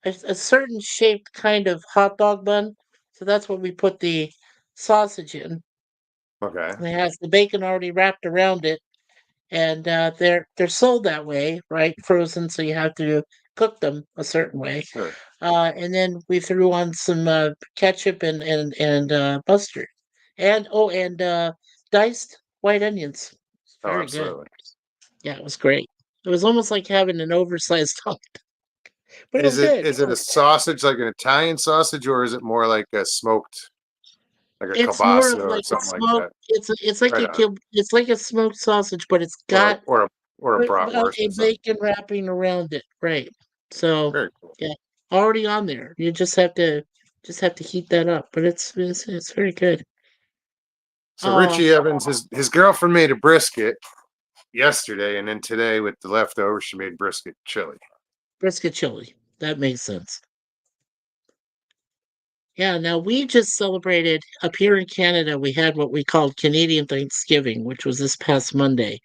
a certain shaped kind of hot dog bun. So that's what we put the sausage in. Okay, And it has the bacon already wrapped around it, and they're sold that way, right? Frozen, so you have to cook them a certain way. sure. And then we threw on some ketchup and mustard, and diced white onions. It's Oh, very good. absolutely. Yeah, it was great. It was almost like having an oversized hot, but it was good. Is it a sausage like an Italian sausage, or is it more like a smoked, like a It's more kielbasa of or like a something like smoked. that? It's like Right on. it's like a smoked sausage, but it's Or got a bratwurst a or something. bacon wrapping around it, right? So Very cool. yeah, already on there. You just have to heat that up, but it's very good. So Uh Richie Evans, his girlfriend made a brisket yesterday, and then today with the leftovers, she made brisket chili. Brisket chili. That makes sense. Yeah, now we just celebrated up here in Canada. We had what we called Canadian Thanksgiving, which was this past Monday.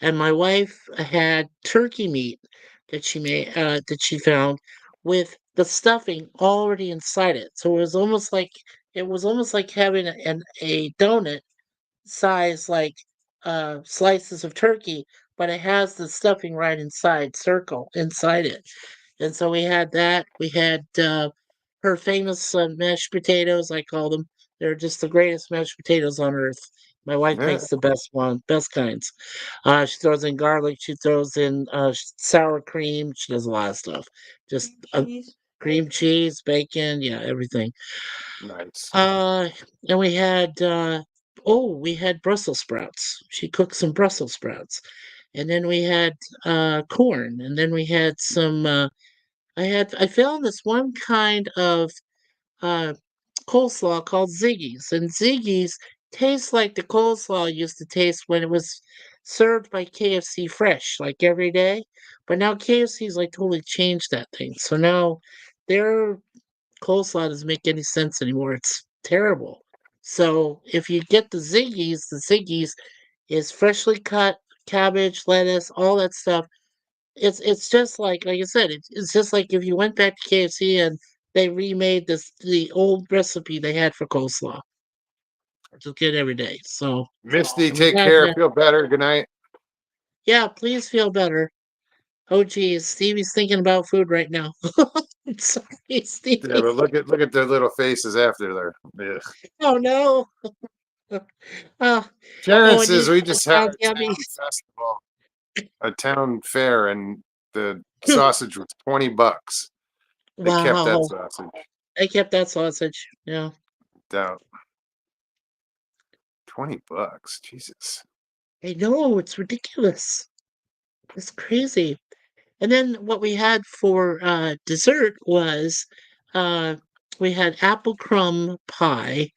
And my wife had turkey meat that she found with the stuffing already inside it. So it was almost like having a donut size like slices of turkey, but it has the stuffing right inside, circle inside it. And so we had that. We had her famous mashed potatoes, I call them. They're just the greatest mashed potatoes on earth. My wife Yeah, makes the best kinds. She throws in garlic. She throws in sour cream. She does a lot of stuff. Just cream cheese, bacon, yeah, everything. nice. Uh, and we had Brussels sprouts. She cooked some Brussels sprouts, and then we had corn, and then we had some. I found this one kind of uh coleslaw called Ziggy's, and Ziggy's tastes like the coleslaw used to taste when it was served by KFC fresh, like every day. But now KFC's like totally changed that thing. So now their coleslaw doesn't make any sense anymore. It's terrible. So if you get the Ziggy's is freshly cut cabbage, lettuce, all that stuff. It's just like I said, it's just like if you went back to KFC and they remade the old recipe they had for coleslaw. just get every day. So Misty, I'm take glad care. that. Feel better. Good night. Yeah, please feel better. Oh, geez, Stevie's thinking about food right now. I'm sorry, Yeah, Stevie. but look at their little faces after there. Ugh. Oh no. Oh, Sharon oh, and says you we it just had sounds a yummy. town festival, a town fair, and the sausage was $20. They kept that Wow. sausage. I kept that sausage. Yeah. Down $20. Jesus. I know, it's ridiculous. It's crazy. And then what we had for dessert was uh, we had apple crumb pie,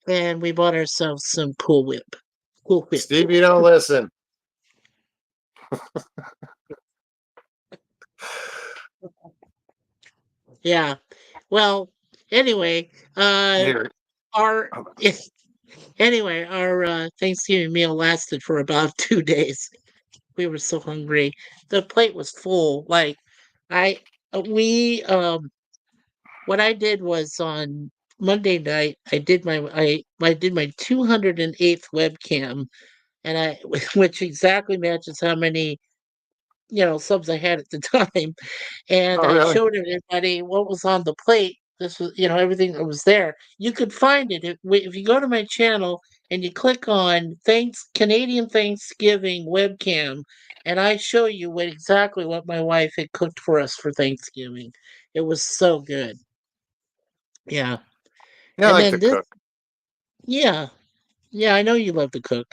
and we bought ourselves some Cool Whip. Cool Whip. Stevie, don't listen. Yeah. Well, anyway, Here. our anyway, our Thanksgiving meal lasted for about 2 days. We were so hungry. The plate was full. Like I, we what I did was on Monday night, I did my 208th webcam, and I which exactly matches how many subs I had at the time, and Oh, I really? showed everybody what was on the plate. This was everything that was there. You could find it if you go to my channel and you click on Thanks Canadian Thanksgiving webcam, and I show you exactly what my wife had cooked for us for Thanksgiving. It was so good. Yeah. Yeah, I And like to then this, cook. yeah, yeah, I know you love to cook.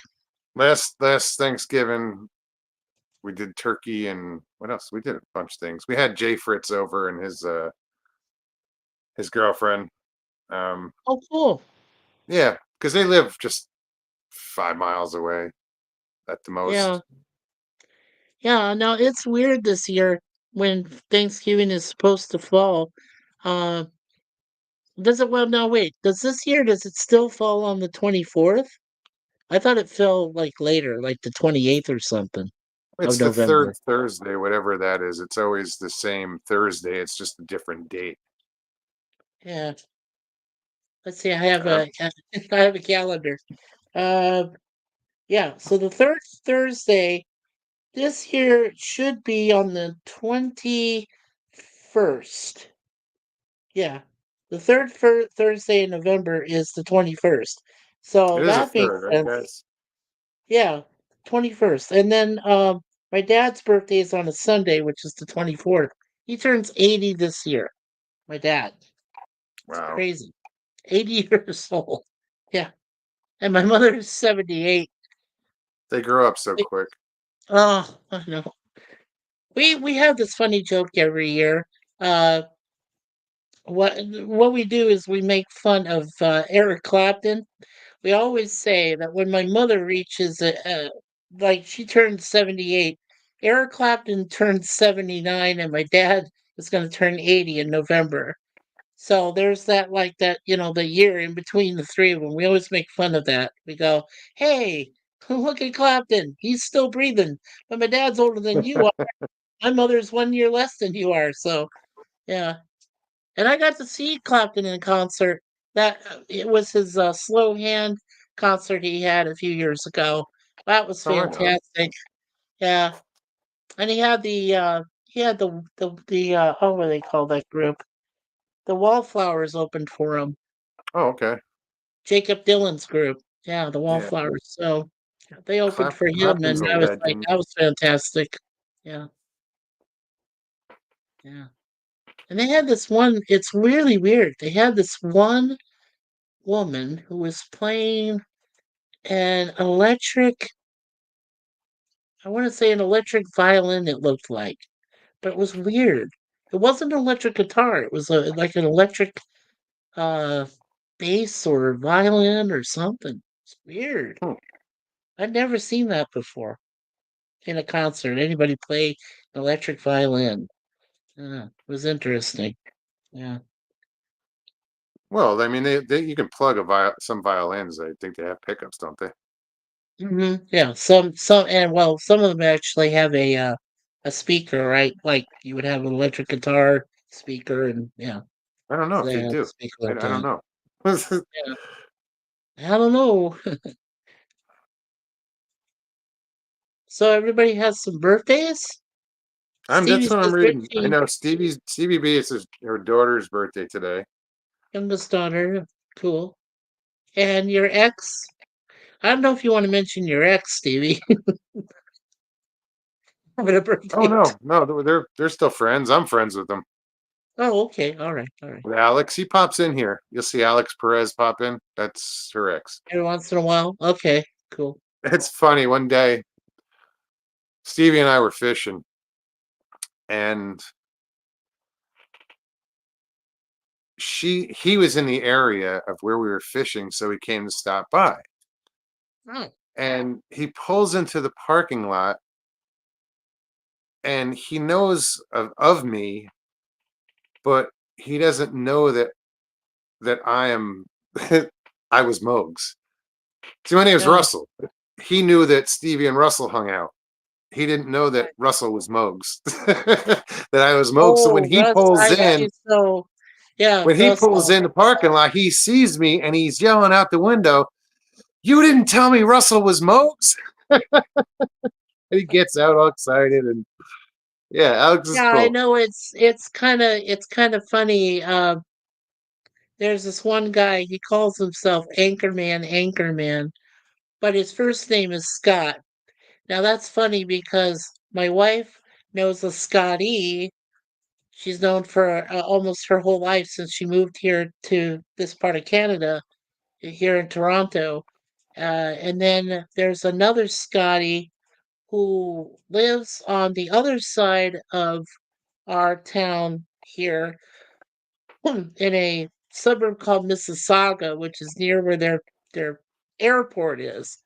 Last Thanksgiving, we did turkey and what else? We did a bunch of things. We had Jay Fritz over and his girlfriend. Um, Oh, cool. yeah, because they live just 5 miles away at the Yeah, most. yeah. Now it's weird this year when Thanksgiving is supposed to fall. Uh, does it? Well, no, wait. Does it still fall on the 24th? I thought it fell like later, like the 28th or something of It's the third November. Thursday, whatever that is. It's always the same Thursday. It's just a different date. Yeah. Let's see. I have Uh, a I have a calendar. Uh, yeah. So the third Thursday this year should be on the 21st. Yeah. The third Thursday in November is the 21st. So it is a that makes third, right, sense. guys? Yeah, 21st. And then my dad's birthday is on a Sunday, which is the 24th. He turns 80 this year. My dad. It's Wow, crazy. 80 years old. Yeah. And my mother is 78. they grow up so Like, quick. oh, I know. We have this funny joke every year. Uh what we do is we make fun of Eric Clapton. We always say that when my mother reaches like she turned 78, Eric Clapton turned 79, and my dad is going to turn 80 in November. So there's that, like that, the year in between the three of them. We always make fun of that. We go, hey, look at Clapton. He's still breathing. But my dad's older than you are. My mother's 1 year less than you are. So, yeah. And I got to see Clapton in concert. It was his slow hand concert he had a few years ago. That was Oh, right on. fantastic. Yeah, and he had the what do they call that group? The Wallflowers opened for him. Oh, okay. Jacob Dylan's group. Yeah, the Yeah, Wallflowers. So yeah, they opened for him, Clapton's and a I was like, legend. that was fantastic. Yeah, yeah. And they had this one. It's really weird. They had this one woman who was playing an electric I wanna say an electric violin it looked like, but it was weird. It wasn't an electric guitar, it was like an electric, uh, bass or violin or something. It's weird. Hmm. I'd never seen that before in a concert, anybody play an electric violin. Yeah, it was interesting. Yeah. Well, I mean, they you can plug some violins. I think they have pickups, don't they? Mhm, yeah, some of them actually have a speaker, right? Like, you would have an electric guitar speaker and yeah, I don't know so if they they have a do. speaker I like don't that. know. Yeah. I don't know. So everybody has some birthdays? That's Stevie what I'm says reading. I Richie, know Stevie B. It's her daughter's birthday today. youngest daughter. Cool. And your ex? I don't know if you want to mention your ex, Stevie, having a Oh birthday. no, they're still friends. I'm friends with them. Oh, okay. All right. All right. With Alex, he pops in here. You'll see Alex Perez pop in. That's her ex. Every once in a while. Okay. Cool. It's funny. One day, Stevie and I were fishing, and he was in the area of where we were fishing, so he came to stop by. Oh, And he pulls into the parking lot, and he knows of me, but he doesn't know that I am I was Mogs. See, my name is no. Russell. He knew that Stevie and Russell hung out. He didn't know that Russell was Mogs. That I was Mogs. So Oh, Russ, I see. So, yeah, when he pulls Russell. in the parking lot, he sees me and he's yelling out the window, "You didn't tell me Russell was Mogs?" And he gets out all excited, and yeah, Alex is Yeah, I cool. know it's kind of funny. There's this one guy, he calls himself Anchorman, but his first name is Scott. Now that's funny because my wife knows a Scotty. She's known for almost her whole life since she moved here to this part of Canada, here in Toronto. And then there's another Scotty who lives on the other side of our town here in a suburb called Mississauga, which is near where their airport is.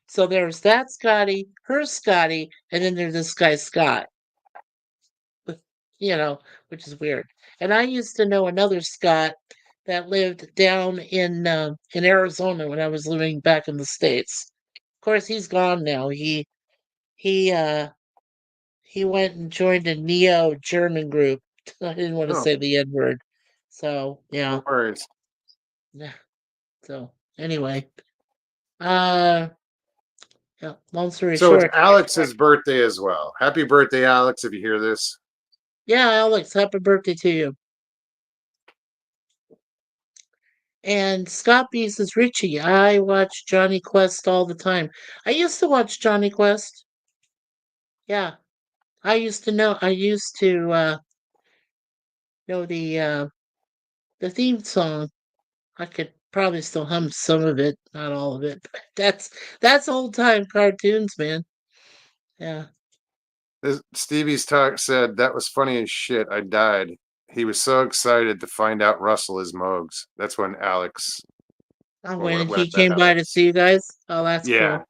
So there's that Scotty, her Scotty, and then there's this guy Scott, you know, which is weird. And I used to know another Scott that lived down in Arizona when I was living back in the States. Of course, he's gone now. He uh he went and joined a neo German group. I didn't want to Oh, say the N word. So yeah. no worries. Yeah. So anyway. Uh yeah, long story So it's short. Alex's birthday as well. Happy birthday, Alex, if you hear this. Yeah, Alex, happy birthday to you. And Scott B says, Richie, I watch Johnny Quest all the time. I used to watch Johnny Quest. Yeah. I used to know the theme song. I could probably still hum some of it, not all of it. But that's old time cartoons, man. Yeah. Stevie's talk said that was funny as shit. I died. He was so excited to find out Russell is Mogs. That's when Alex, Oh, well, when when he that came by to happens. see you guys. Oh, that's Yeah. cool.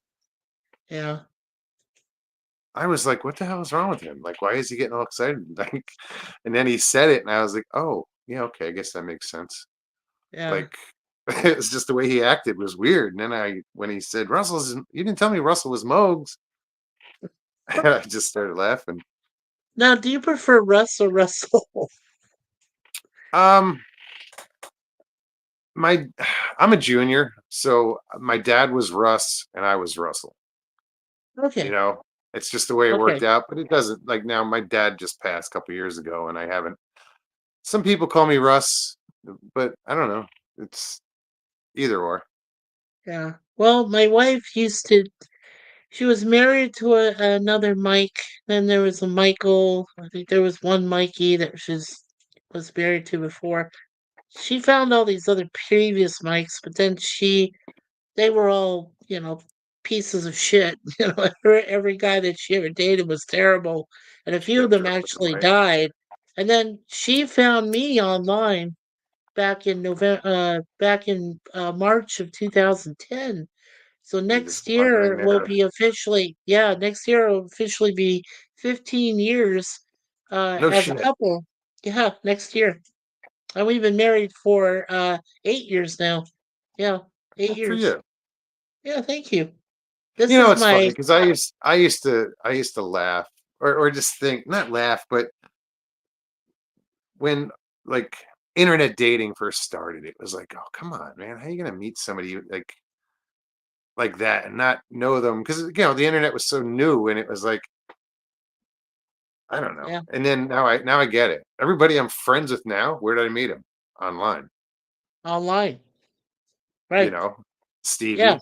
Yeah. I was like, what the hell is wrong with him? Like, why is he getting all excited? Like, and then he said it, and I was like, oh, yeah, okay, I guess that makes sense. Yeah. Like, it's just the way he acted was weird. And then when he said you didn't tell me Russell was Mogs. I just started laughing. Now, do you prefer Russ or Russell? Um, my, I'm a junior, so my dad was Russ and I was Russell. You Okay. know, it's just the way it worked Okay. out. But it doesn't like now. My dad just passed a couple years ago, and I haven't. Some people call me Russ, but I don't know. It's either or. Yeah. Well, my wife used to she was married to another Mike. Then there was a Michael. I think there was one Mikey that was married to before. She found all these other previous Mikes, but then they were all, pieces of shit. Every guy that she ever dated was terrible, and a few of Didn't them trust them, actually right? died. And then she found me online back in March of 2010. So You're just wondering there. next year will officially be 15 years No as a shit. couple. Yeah, next year. And we've been married for 8 years now. Yeah, eight Good for years. you. Yeah, thank you. This You know, is it's funny my because I used to laugh or just think not laugh, but when like internet dating first started, it was like, oh come on, man, how are you gonna meet somebody like? like that and not know them because the internet was so new and it was like I don't know. Yeah, And then now I get it. Everybody I'm friends with now, where did I meet him? Online. online. You Right. know, Yeah, Stevie.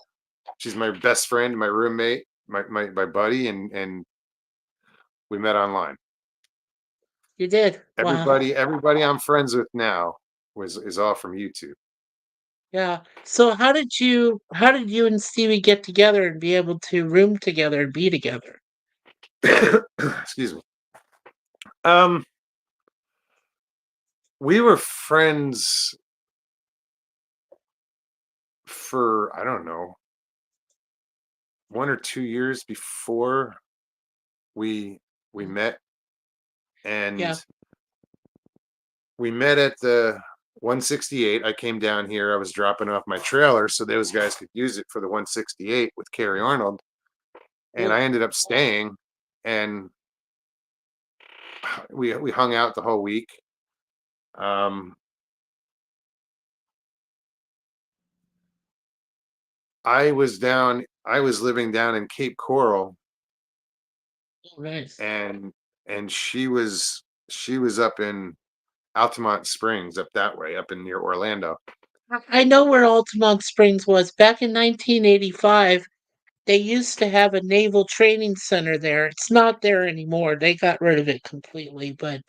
She's my best friend, my roommate, my buddy, and we met online. you did. Wow. Everybody I'm friends with now was is all from YouTube. Yeah. So how did you and Stevie get together and be able to room together and be together? Excuse me. Um, we were friends for I don't know 1 or 2 years before we we Mm. met, Yeah. and we met at the 168. I came down here. I was dropping off my trailer so those guys could use it for the 168 with Carrie Arnold, and Cool. I ended up staying, and we hung out the whole week. Um, I was living down in Cape Coral, Oh, nice. and she was up in Altamont Springs, up that way, up in near Orlando. I know where Altamont Springs was. Back in 1985, they used to have a naval training center there. It's not there anymore. They got rid of it completely. But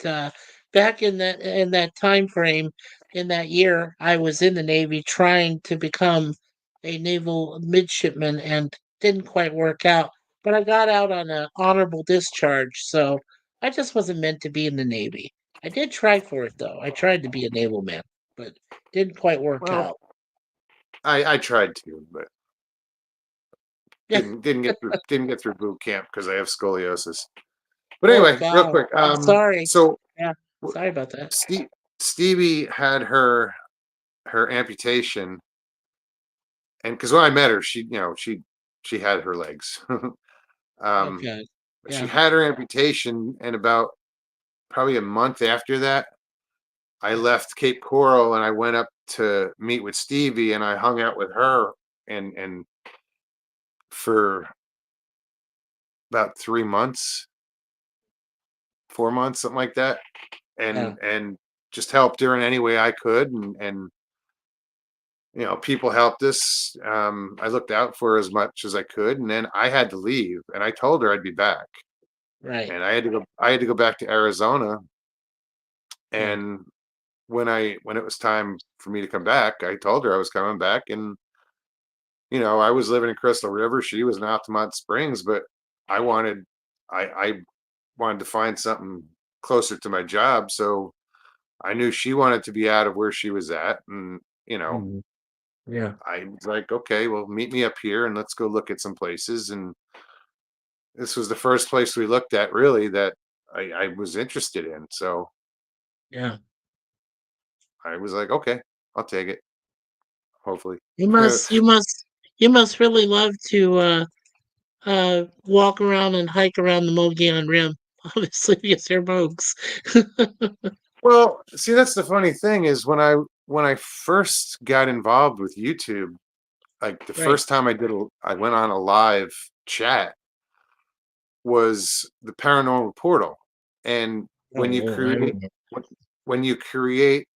back in that time frame, in that year, I was in the Navy trying to become a naval midshipman and didn't quite work out. But I got out on an honorable discharge, so I just wasn't meant to be in the Navy. I did try for it though. I tried to be a naval man, but didn't quite work Well, out. I tried to, but Yeah. didn't get through boot camp because I have scoliosis. But Oh anyway, real God. quick, I'm sorry. so Yeah. w- Sorry about that. Stevie had her amputation, and because when I met her, she had her legs. um, Okay. but she Yeah. had her amputation, and about probably a month after that, I left Cape Coral and I went up to meet with Stevie, and I hung out with her and for about 3 months, 4 months, something like that, Yeah. and just helped her in any way I could, and people helped us. I looked out for her as much as I could, and then I had to leave, and I told her I'd be back, Right. and I had to go back to Arizona, Yeah. and when it was time for me to come back, I told her I was coming back, and I was living in Crystal River, she was in Altamont Springs, but I wanted I wanted to find something closer to my job, so I knew she wanted to be out of where she was at, and Mhm. Yeah. I was like, okay, well, meet me up here and let's go look at some places. And this was the first place we looked at really that I was interested in. So Yeah. I was like, okay, I'll take it. Hopefully. You must. You must. You must really love to walk around and hike around the Mogollon Rim. Obviously, because they're Mogs. Well, see, that's the funny thing is when I first got involved with YouTube, like the Right. first time I went on a live chat was the Paranormal Portal. And when you Oh, I create remember. when when you create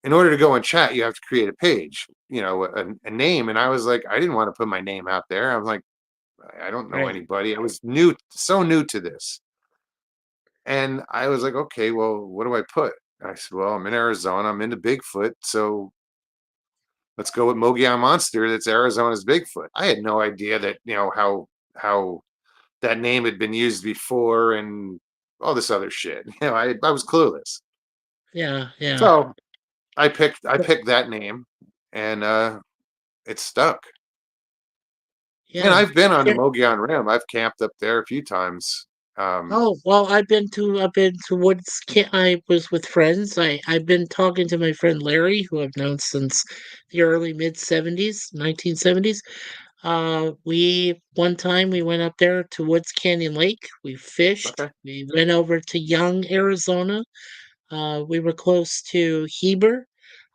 in order to go and chat, you have to create a page, a name. And I was like, I didn't want to put my name out there. I was like, I don't know Right. anybody. I was new, so new to this. And I was like, okay, well, what do I put? I said, well, I'm in Arizona. I'm into Bigfoot. So let's go with Mogollon Monster. That's Arizona's Bigfoot. I had no idea that, how that name had been used before and all this other shit. I was clueless. Yeah. Yeah. So I picked that name, and it stuck. And Yeah. I've been on the Here- Mogollon Rim. I've camped up there a few times. Oh well, I've been to Woods. I was with friends. I've been talking to my friend Larry, who I've known since the early mid '70s, 1970s. We one time we went up there to Woods Canyon Lake. We fished. Okay. We went over to Young, Arizona. We were close to Heber.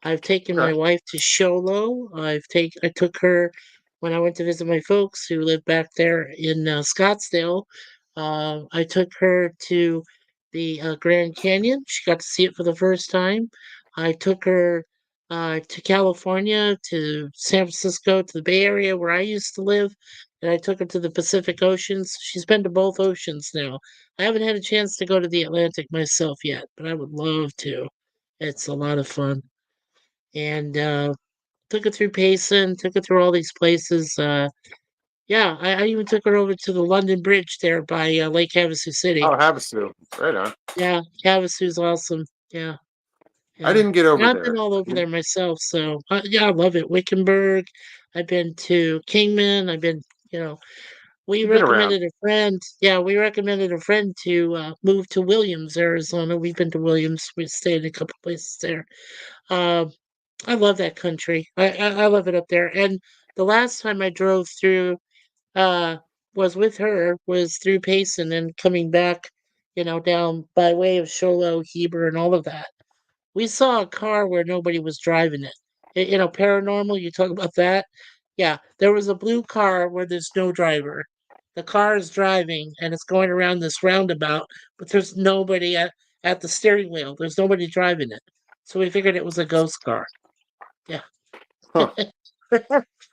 I've taken my Okay. wife to Show Low. I took her when I went to visit my folks who live back there in Scottsdale. I took her to the Grand Canyon. She got to see it for the first time. I took her to California, to San Francisco, to the Bay Area where I used to live, and I took her to the Pacific Oceans. She's been to both oceans now. I haven't had a chance to go to the Atlantic myself yet, but I would love to. It's a lot of fun. And took her through Payson, took her through all these places. Yeah, I even took her over to the London Bridge there by Lake Havasu City. Oh, Havasu. Right on. Yeah, Havasu's awesome. Yeah, I yeah. didn't get And over I've been there. all over there myself, so yeah, I love it. Wickenburg. I've been to Kingman. I've been, you know, we You've been around. recommended a friend. Yeah, we recommended a friend to move to Williams, Arizona. We've been to Williams. We stayed in a couple places there. Um, I love that country. I love it up there. And the last time I drove through uh was with her was through Payson and coming back, down by way of Sholo, Heber, and all of that. We saw a car where nobody was driving it. Paranormal, you talk about that. Yeah, there was a blue car where there's no driver. The car is driving and it's going around this roundabout, but there's nobody at the steering wheel. There's nobody driving it. So we figured it was a ghost car. Yeah. Huh.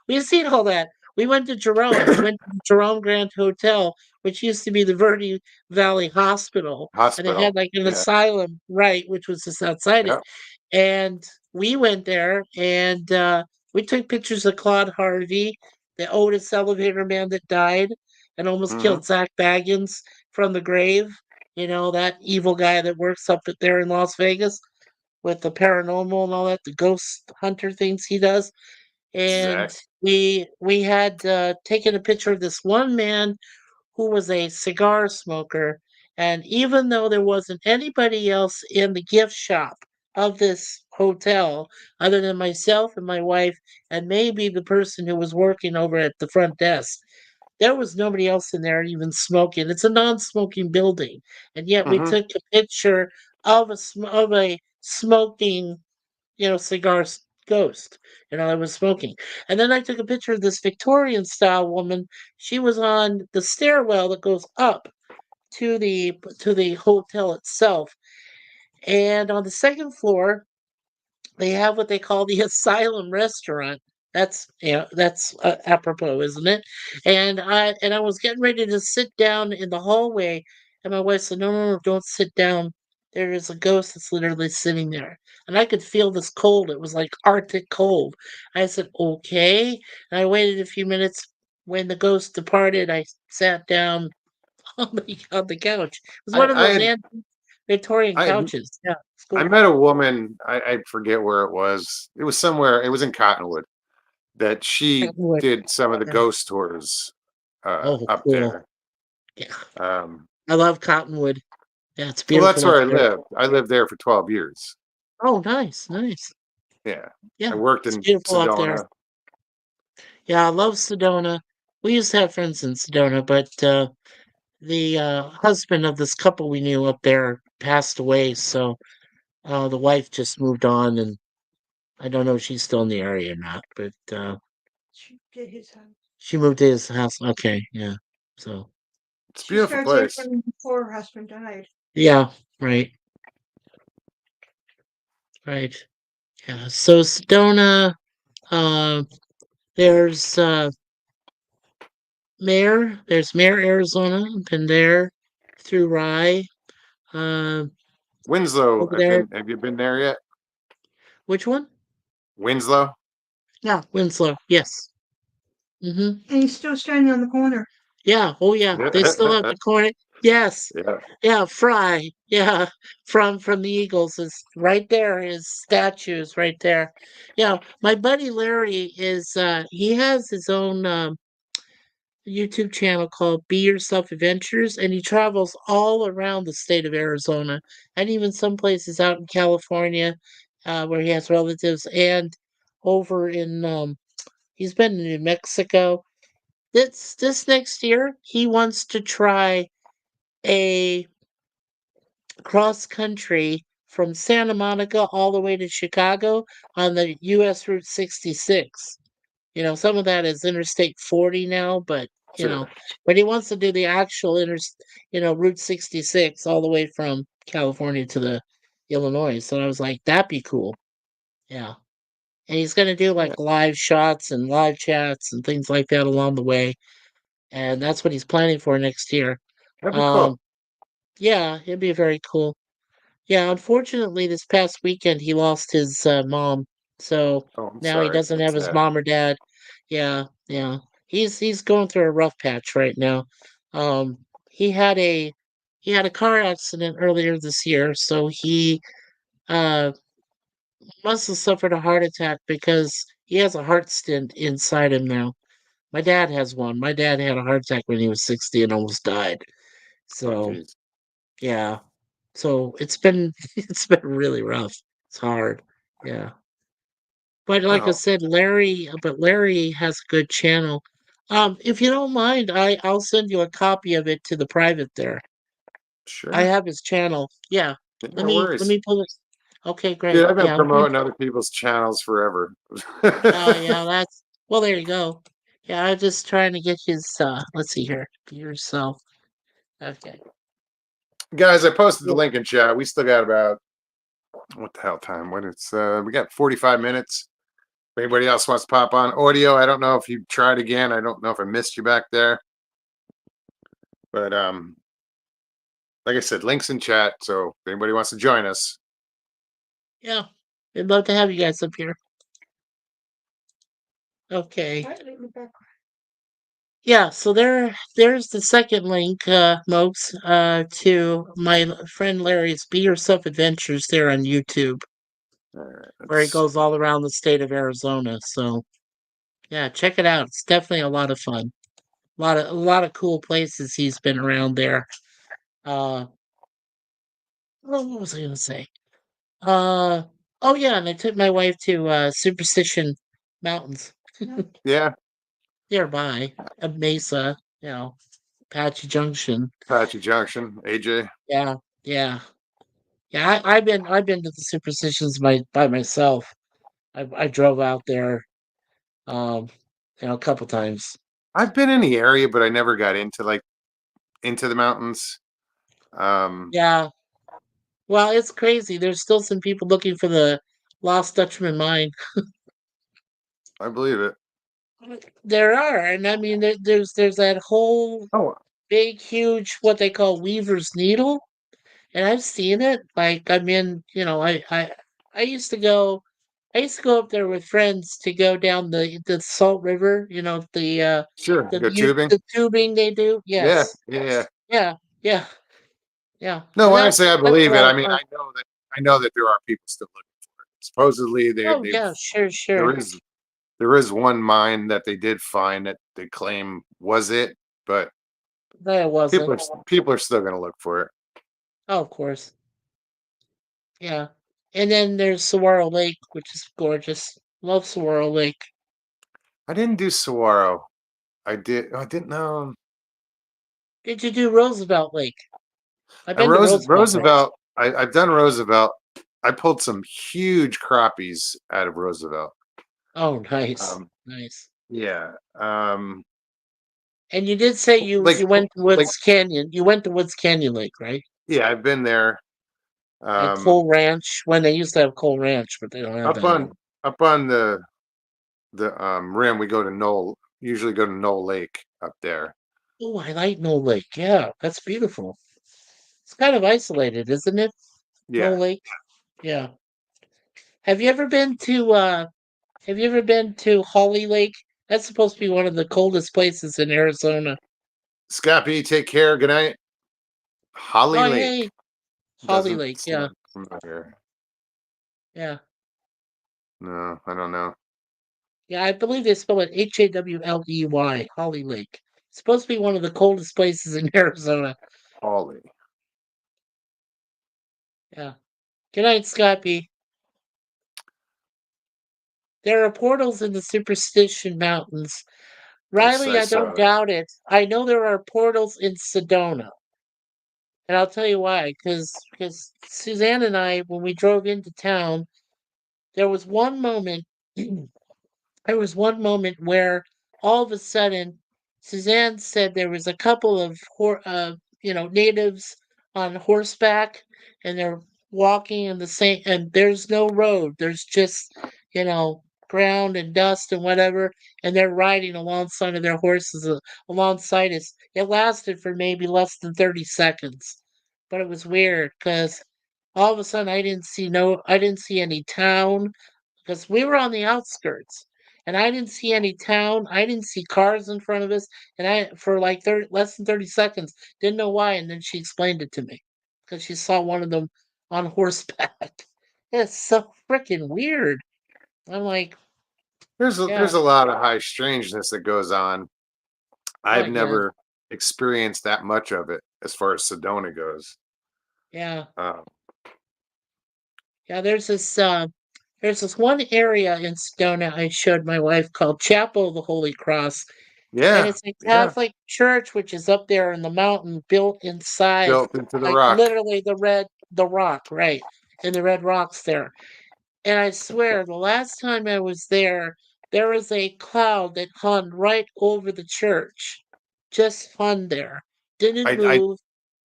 We've seen all that. We went to Jerome. We went to the Jerome Grand Hotel, which used to be the Verde Valley Hospital, and it had Hospital. like an Yeah. asylum, right, which was just outside it. Yeah. And we went there and we took pictures of Claude Harvey, the Otis elevator man that died and almost Hmm. killed Zach Baggins from the grave. That evil guy that works up there in Las Vegas with the paranormal and all that, the ghost hunter things he does. And Zach. we had taken a picture of this one man who was a cigar smoker, and even though there wasn't anybody else in the gift shop of this hotel other than myself and my wife and maybe the person who was working over at the front desk, there was nobody else in there even smoking. It's a non-smoking building, and yet we Hmm. took a picture of of a smoking, cigar ghost, that was smoking. And then I took a picture of this Victorian style woman. She was on the stairwell that goes up to the hotel itself. And on the second floor, they have what they call the asylum restaurant. That's apropos, isn't it? And I was getting ready to sit down in the hallway, and my wife said, "No, no, no, don't sit down. There is a ghost that's literally sitting there." And I could feel this cold. It was like Arctic cold. I said, "Okay." And I waited a few minutes. When the ghost departed, I sat down on the couch. It was I one of I those had antique Victorian I had couches. Yeah, it's I cool. met a woman. I forget where it was. It was somewhere. It was in Cottonwood. That she Wood. did some of the Yeah. ghost tours Oh, up cool. there. Yeah. Um, I love Cottonwood. Yeah, it's well, that's beautiful up where I there. lived. I lived there for 12 years. Oh, nice, nice. Yeah. I Yeah, worked it's in beautiful up there. Sedona. Yeah, I love Sedona. We used to have friends in Sedona, but the husband of this couple we knew up there passed away, so the wife just moved on, and I don't know if she's still in the area or not, but She did his house. she moved to his house. Okay, yeah. So It's a She beautiful started there place. from before her husband died. yeah, right, right. Yeah. So Sedona, uh, there's there's Mare, Arizona. Been there through Rye. Um, Winslow, over there. have you been there yet? Which one? Winslow? Yeah, Winslow. Yes. Mm-hmm. And he's still standing on the corner. Yeah. Oh, yeah. They still have the corner. Yes. Yeah. Yeah. Fry. Yeah. From the Eagles is right there. His statue is right there. Yeah. My buddy Larry is. He has his own YouTube channel called Be Yourself Adventures, and he travels all around the state of Arizona and even some places out in California where he has relatives, and over in he's been in New Mexico. This next year he wants to try a cross country from Santa Monica all the way to Chicago on the US Route 66. some of that is Interstate 40 now, but Sure. but he wants to do the actual Route 66 all the way from California to the Illinois. So I was like, that'd be cool. Yeah. And he's gonna do Yeah, like live shots and live chats and things like that along the way. And that's what he's planning for next year. that'd be cool. Um, yeah, it'd be very cool. Yeah, unfortunately, this past weekend he lost his mom, so Oh, I'm now he sorry. doesn't That's have his sad. mom or dad. Yeah, yeah, he's going through a rough patch right now. Um, he had a he had a car accident earlier this year, so he uh must have suffered a heart attack because he has a heart stent inside him now. My dad has one. My dad had a heart attack when he was 60 and almost died. Oh, So geez. yeah. So it's been it's been really rough. It's hard. Yeah. But like I Oh, said, Larry has a good channel. If you don't mind, I'll send you a copy of it to the private there. I sure. have his channel. Yeah. Yeah, Let no me let worries. me pull it. Okay, Dude, great. I've been Yeah. promoting other people's channels forever. Yeah, that's well, there you go. Yeah, I'm just trying to get his let's see here. Yourself. Okay. Guys, I posted the Yeah. link in chat. We still got about what the hell time? What it's we got 45 minutes. If anybody else wants to pop on audio, I don't know if you tried again. I don't know if I missed you back there. But like I said, links in chat. So if anybody wants to join us. Yeah. I'd love to have you guys up here. Okay. Right in the back. Yeah, so there's the second link, Mopes, to my friend Larry's Be Yourself Adventures there on YouTube, All right, where he let's goes all around the state of Arizona. So yeah, check it out. It's definitely a lot of fun. A lot of cool places he's been around there. Uh what was I gonna say? Uh oh yeah, and I took my wife to Superstition Mountains No, yeah, nearby, a Mesa, Apache Junction. Apache Junction, AJ. Yeah, yeah. Yeah, I've been to the Superstitions by myself. I drove out there, um, a couple times. I've been in the area, but I never got into the mountains. Um, Yeah, well, it's crazy. There's still some people looking for the lost Dutchman mine. I believe it. There are, and I mean, there's that whole Oh, big, huge what they call Weaver's Needle, and I've seen it. Like, I mean, I used to go. I used to go up there with friends to go down the Salt River, sure. Go tubing. the tubing they do. Yeah, Yes. yeah. Yeah, yeah, yeah. No, And when I say I that's a believe it, lot I of mean fun. I know that there are people still looking for it. Supposedly, Oh yeah, sure, there sure. is there is one mine that they did find that they claim was it, but That it wasn't. people are still going to look for it. Oh, of course. Yeah. And then there's Saguaro Lake, which is gorgeous. Love Saguaro Lake. I didn't do Saguaro. I did. I didn't know. Did you do Roosevelt Lake? I've And been to Roosevelt Lake. Roosevelt. I've done Roosevelt. I pulled some huge crappies out of Roosevelt. Oh, nice, Um, nice. yeah. And you did say you went to Like Woods Canyon. You went to Woods Canyon Lake, right? yeah, I've been there. At Um, Cole Ranch when they used to have Cole Ranch, but they don't have up that on anymore. the rim, we go to Knoll. Usually go to Knoll Lake up there. Oh, I like Knoll Lake. Yeah, that's beautiful. It's kind of isolated, isn't it? Knoll Yeah, Lake. Yeah. Have you ever been to Holly Lake? That's supposed to be one of the coldest places in Arizona. Scrappy, take care. Good night. Holly Oh, Lake hey, Holly doesn't Lake. Yeah, sound familiar. yeah, No, I don't know. yeah. I believe they spell it Hawley. Holly Lake. It's supposed to be one of the coldest places in Arizona. Holly. Yeah. Good night, Scotty. There are portals in the Superstition Mountains. Riley, I I saw don't that. doubt it. I know there are portals in Sedona. And I'll tell you why. Because Suzanne and I, when we drove into town, there was one moment there was one moment where all of a sudden Suzanne said there was a couple of natives on horseback, and they're walking in the same, and there's no road, there's just ground and dust and whatever, and they're riding alongside of their horses, alongside us. It lasted for maybe less than 30 seconds, but it was weird because all of a sudden I didn't see any town, because we were on the outskirts, and I didn't see any town. I didn't see cars in front of us, and I for like less than 30 seconds didn't know why, and then she explained it to me because she saw one of them on horseback. It's so freaking weird. I'm like, There's yeah, a lot of high strangeness that goes on. oh I've yeah, never experienced that much of it as far as Sedona goes. yeah, Uh, yeah. There's this one area in Sedona I showed my wife called Chapel of the Holy Cross. And yeah, it's a yeah, Catholic church which is up there in the mountain, built inside, built into the like rock. literally the rock, right? In the red rocks there. And I swear, the last time I was there was a cloud that hung right over the church. Just hung there. Didn't I move,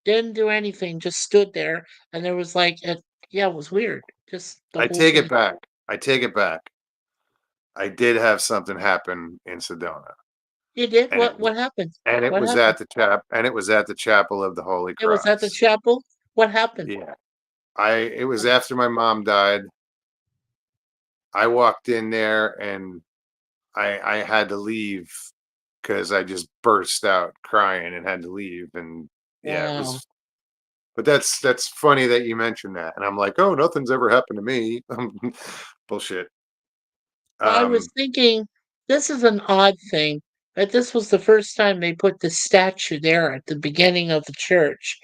didn't do anything, just stood there. And there was yeah, it was weird. Just the I whole take it thing. back. I take it back. I did have something happen in Sedona, You did? and it What happened? and it What was happened? at the chapel of the Holy It was at the Cross. chapel? What happened? Yeah, it was after my mom died. I walked in there and I had to leave because I just burst out crying and had to leave. And yeah, it Wow. was. But that's funny that you mentioned that. And I'm like, oh, nothing's ever happened to me. Bullshit. Well, I was Um, thinking this is an odd thing, that this was the first time they put the statue there at the beginning of the church.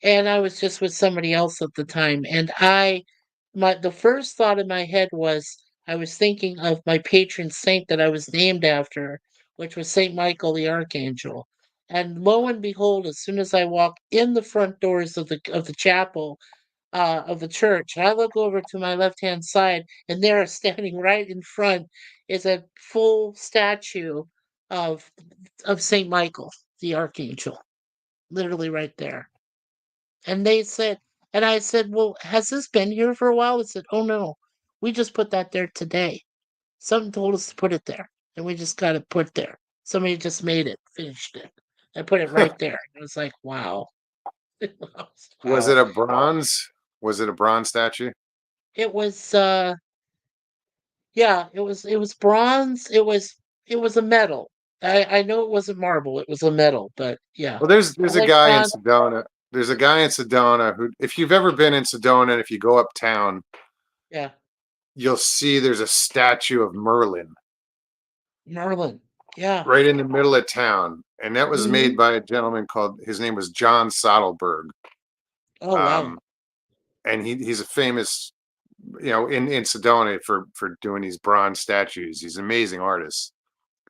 And I was just with somebody else at the time, and the first thought in my head was I was thinking of my patron saint that I was named after, which was Saint Michael the Archangel. And lo and behold, as soon as I walk in the front doors of the chapel, of the church. And I look over to my left hand side, and there, standing right in front, is a full statue of Saint Michael, the Archangel, literally right there. And they said, and I said, "Well, has this been here for a while?" They said, "Oh no, we just put that there today. Someone told us to put it there, and we just got it put there. Somebody just made it, finished it, and put it right there." And it was like, wow. was it Wow. a bronze? Was it a bronze statue? It was Yeah, it was bronze. It was a metal. I know it wasn't marble, it was a metal, but yeah. Well, I there's a like guy in bronze. Sedona. There's a guy in Sedona who, if you've ever been in Sedona, and if you go uptown, Yeah, you'll see there's a statue of Merlin Merlin. Yeah. right in the middle of town, and that was made Mhm. by a gentleman called, his name was John Sodelberg. Oh, wow. Um, and he's a famous, in Sedona for doing these bronze statues. He's an amazing artist.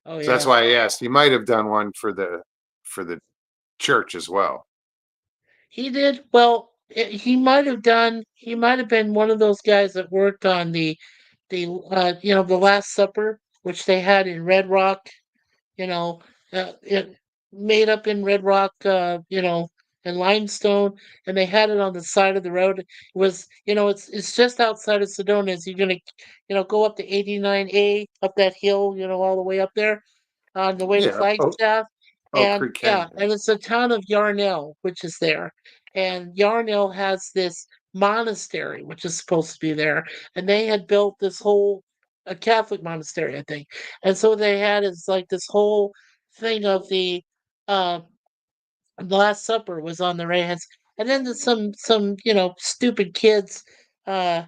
Oh, So that's yeah. why I asked. He might have done one for the church as well. He did well, he might have been one of those guys that worked on the Last Supper, which they had in Red Rock, it made up in red rock, and limestone, and they had it on the side of the road. It was, it's just outside of Sedona. As you're gonna, go up to 89A up that hill, all the way up there on the way to Yeah. Flagstaff. Oh, And Creek yeah, Canyon. and it's the town of Yarnell, which is there. And Yarnell has this monastery, which is supposed to be there. And they had built this whole a Catholic monastery, I think. And so they had is like this whole thing of uh the Last Supper was on the right hand and then some stupid kids uh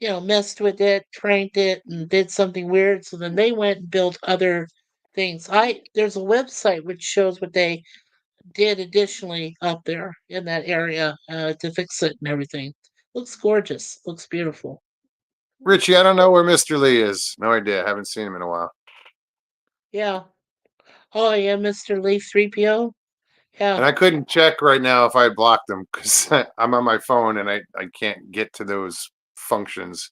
messed with it, pranked it, and did something weird. So then they went and built other things. There's a website which shows what they did additionally up there in that area to fix it and everything. Looks gorgeous. Looks beautiful. Richie, I don't know where Mr. Lee is. No idea. I haven't seen him in a while. Yeah. Oh yeah, Mr. Leaf 3PO. And Yeah. I couldn't check right now if I blocked him because I'm on my phone and I can't get to those functions.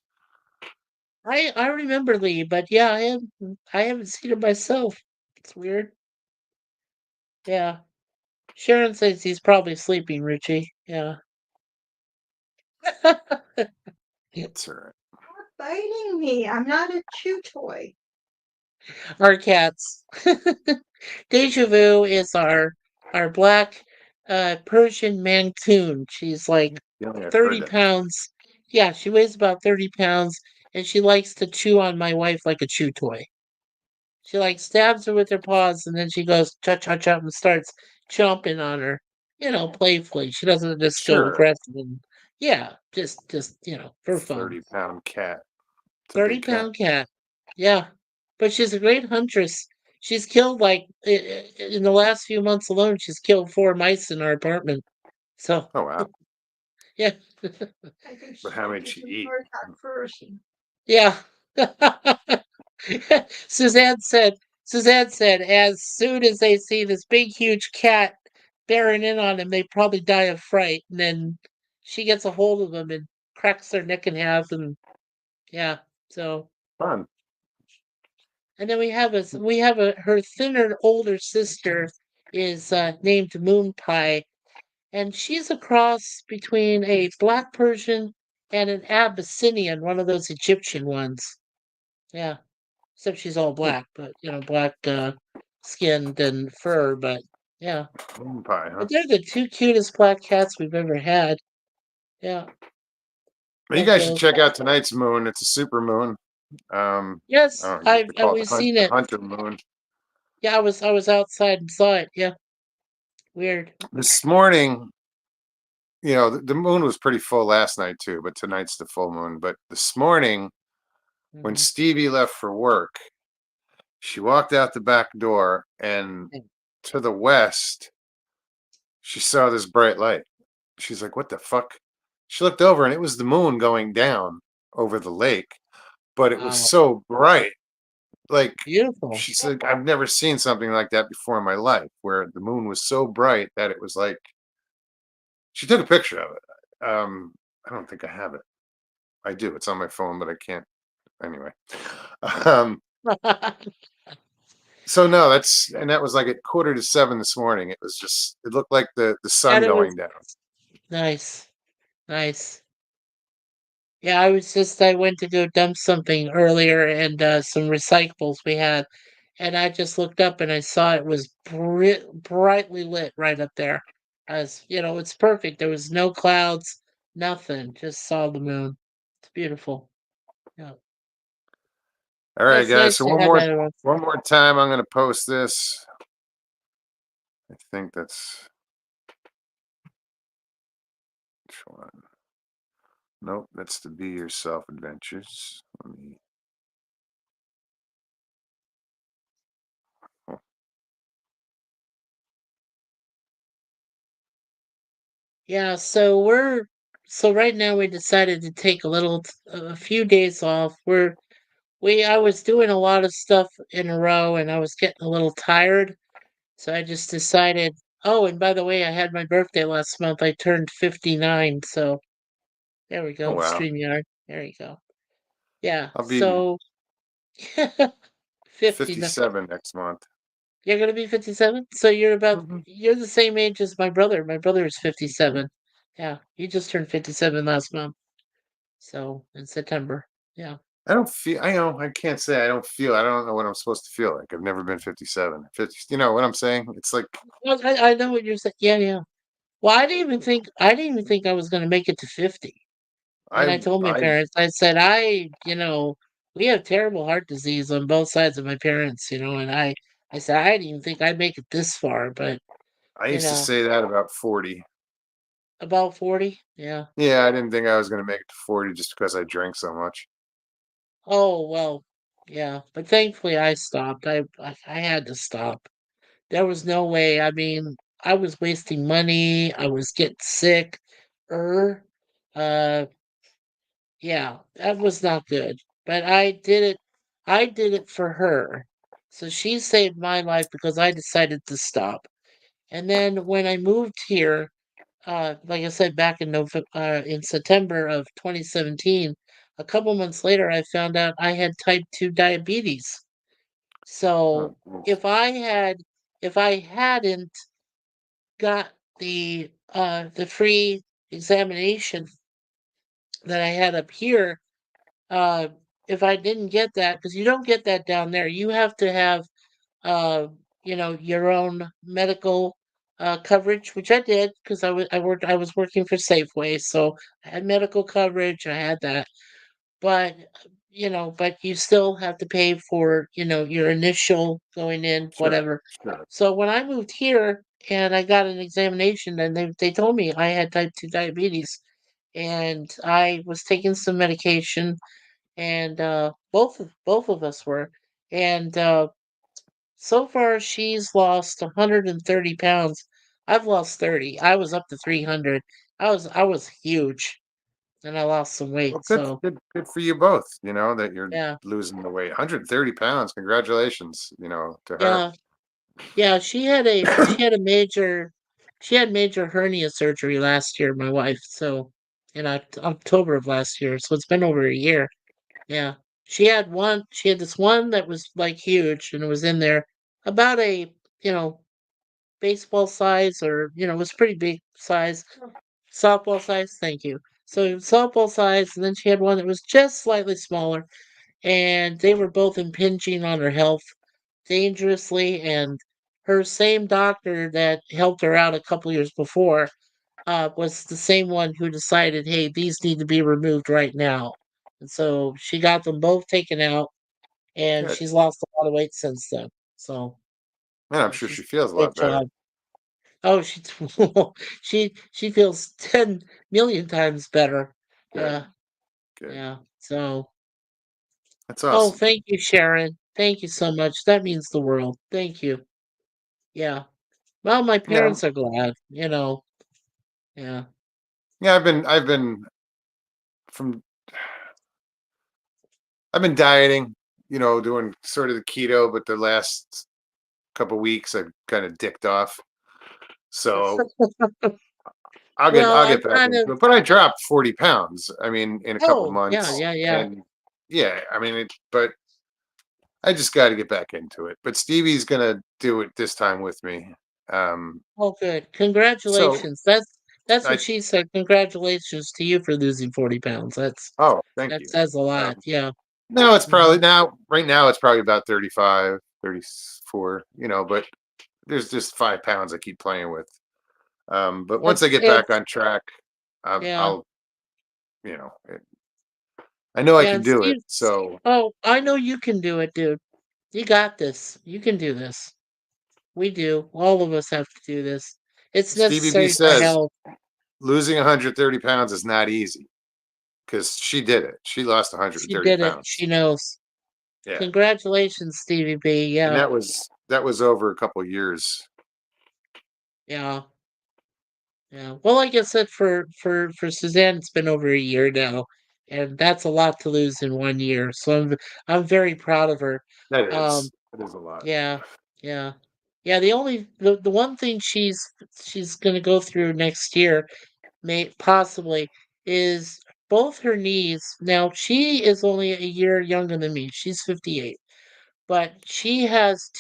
I remember Lee, but yeah, I haven't seen him myself. It's weird. Yeah. Sharon says he's probably sleeping, Richie. Yeah. It's all right. Stop biting me. I'm not a chew toy. Our cats. Deja Vu is our black Persian Mancoon. She's like Yeah, I've heard 30 that. pounds. Yeah, she weighs about 30 pounds and she likes to chew on my wife like a chew toy. She like stabs her with her paws and then she goes cha cha cha and starts chomping on her, playfully. She doesn't just go Sure, aggressive and yeah, just for fun. 30-pound cat. It's a 30 big cat. pound cat. Yeah. But she's a great huntress. She's killed like in the last few months alone, she's killed 4 mice in our apartment. So Oh wow. yeah. I think But she how should many get she some eat? hard hat first. Yeah. Suzanne said, as soon as they see this big, huge cat bearing in on them, they probably die of fright. And then she gets a hold of them and cracks their neck in half. And yeah, so Fun. and then we have her thinner older sister is named Moon Pie, and she's a cross between a black Persian and an Abyssinian, one of those Egyptian ones. Yeah. Except she's all Hmm. black, but black skinned and fur, but yeah. Moon pie, huh? But they're the two cutest black cats we've ever had. Yeah. Well, you Love guys should those. check out tonight's moon. It's a super moon. I Yes, don't know, I've they call it we've seen the it. hunter moon. Yeah, I was outside and saw it. Yeah. Weird. This morning, the moon was pretty full last night too, but tonight's the full moon. But this morning, when Mhm. Stevie left for work, she walked out the back door, and Mm. to the west, she saw this bright light. She's like, "What the fuck?" She looked over, and it was the moon going down over the lake, but it was Wow. so bright. Like, Beautiful. she said, "I've never seen something like that before in my life, where the moon was so bright that it was like." She took a picture of it. I don't think I have it. I do. It's on my phone, but I can't. Anyway. Um, so no, that was like at 6:45 this morning. It looked like the sun And it was going down. nice. Nice. Yeah, I went to go dump something earlier and some recyclables we had. And I just looked up and I saw it was brightly lit right up there. As it's perfect. There was no clouds, nothing. Just saw the moon. It's beautiful. Yeah, All right, it's guys. nice So to have that around. one more time, I'm gonna post this. I think that's which one? Nope, that's the Be Yourself Adventures. Let me. Oh, Yeah, so right now we decided to take a few days off. I was doing a lot of stuff in a row and I was getting a little tired. So I just decided, oh, and by the way, I had my birthday last month. I turned 59. So there we oh go. wow, StreamYard. There you go. Yeah. I'll be So 59. 57 next month. You're going to be 57? So Mhm. you're the same age as my brother. My brother is 57. Yeah. He just turned 57 last month. So in September. Yeah. I don't feel. I know. I can't say I don't feel. I don't know what I'm supposed to feel like. I've never been 57. 50. You know what I'm saying? It's like Well, I know what you're saying. Yeah, yeah. Well, I didn't even think I was going to make it to 50. And I I told my I parents, I said, we have terrible heart disease on both sides of my parents, and I said, I didn't even think I'd make it this far, but, I you used to know, say that about 40. about 40. Yeah. Yeah, I didn't think I was gonna make it to 40 just because I drank so much. Oh, well, yeah. But thankfully I stopped. I had to stop. There was no way. I mean, I was wasting money. I was getting sick. Er, uh, Yeah, that was not good. But I did it for her. So she saved my life because I decided to stop. And then when I moved here, like I said, back in September of 2017, a couple months later, I found out I had type 2 diabetes. So Oh, if I hadn't got the free examination that I had up here, uh, if I didn't get that, because you don't get that down there, you have to have uh, your own medical coverage, which I did because I was working for Safeway, so I had medical coverage. I had that, but but you still have to pay for your initial going in, sure, whatever. sure. So when I moved here and I got an examination, and they told me I had type 2 diabetes, and I was taking some medication, and both of us were, and so far, she's lost 130 pounds. I've lost 30. I was up to 300. I was huge, and I lost some weight. Well, So good for you both. That you're yeah, losing the weight. 130 pounds. Congratulations. To her. yeah, yeah. She had major hernia surgery last year. My wife. So in October of last year. So it's been over a year. Yeah, she had one. She had this one that was like huge, and it was in there about a you know baseball size, or it was pretty big size. Softball size, thank you. So softball size, and then she had one that was just slightly smaller, and they were both impinging on her health dangerously. And her same doctor that helped her out a couple years before was the same one who decided, hey, these need to be removed right now. And so she got them both taken out, and Good. she's lost a lot of weight since then. So Man, I'm sure she's she feels a did a lot good better. job. Oh, she she feels 10 million times better. Good. Yeah, Good. yeah. So, That's oh, awesome. thank you, Sharon. Thank you so much. That means the world. Thank you. Yeah. Well, my Yeah. parents are glad. Yeah. Yeah. From, I've been dieting, doing sort of the keto, but the last couple weeks I've kind of dicked off. So I'll Well, get I'm back kind into of. it. But I dropped 40 pounds. I mean, in a couple Oh, yeah, months, yeah, yeah. and yeah, I mean, but I just got to get back into it. But Stevie's gonna do it this time with me. Oh, good. So Congratulations. That's what I she said. Congratulations to you for losing 40 pounds. oh, thank That you. says a Um, lot. Yeah. no, it's Hmm. probably right now it's probably about 35, 34. But there's just 5 pounds I keep playing with. But once I get back It's on track, yeah. I'll I know I Yeah, can and do it. Steve. So Oh, I know you can do it, dude. You got this. You can do this. We do. All of us have to do this. It's Stevie B necessary for says health. losing 130 pounds is not easy because she did it. She lost She 130 did it. She pounds. knows. Yeah. Congratulations, Stevie B. And Yeah, that was over a couple years. yeah, yeah. Well, like I said, for Suzanne, it's been over a year now, and that's a lot to lose in 1 year. So I'm very proud of her. Um, That is a lot. yeah, yeah, yeah. The one thing she's gonna go through next year may possibly is both her knees. Now she is only a year younger than me. She's 58, but she has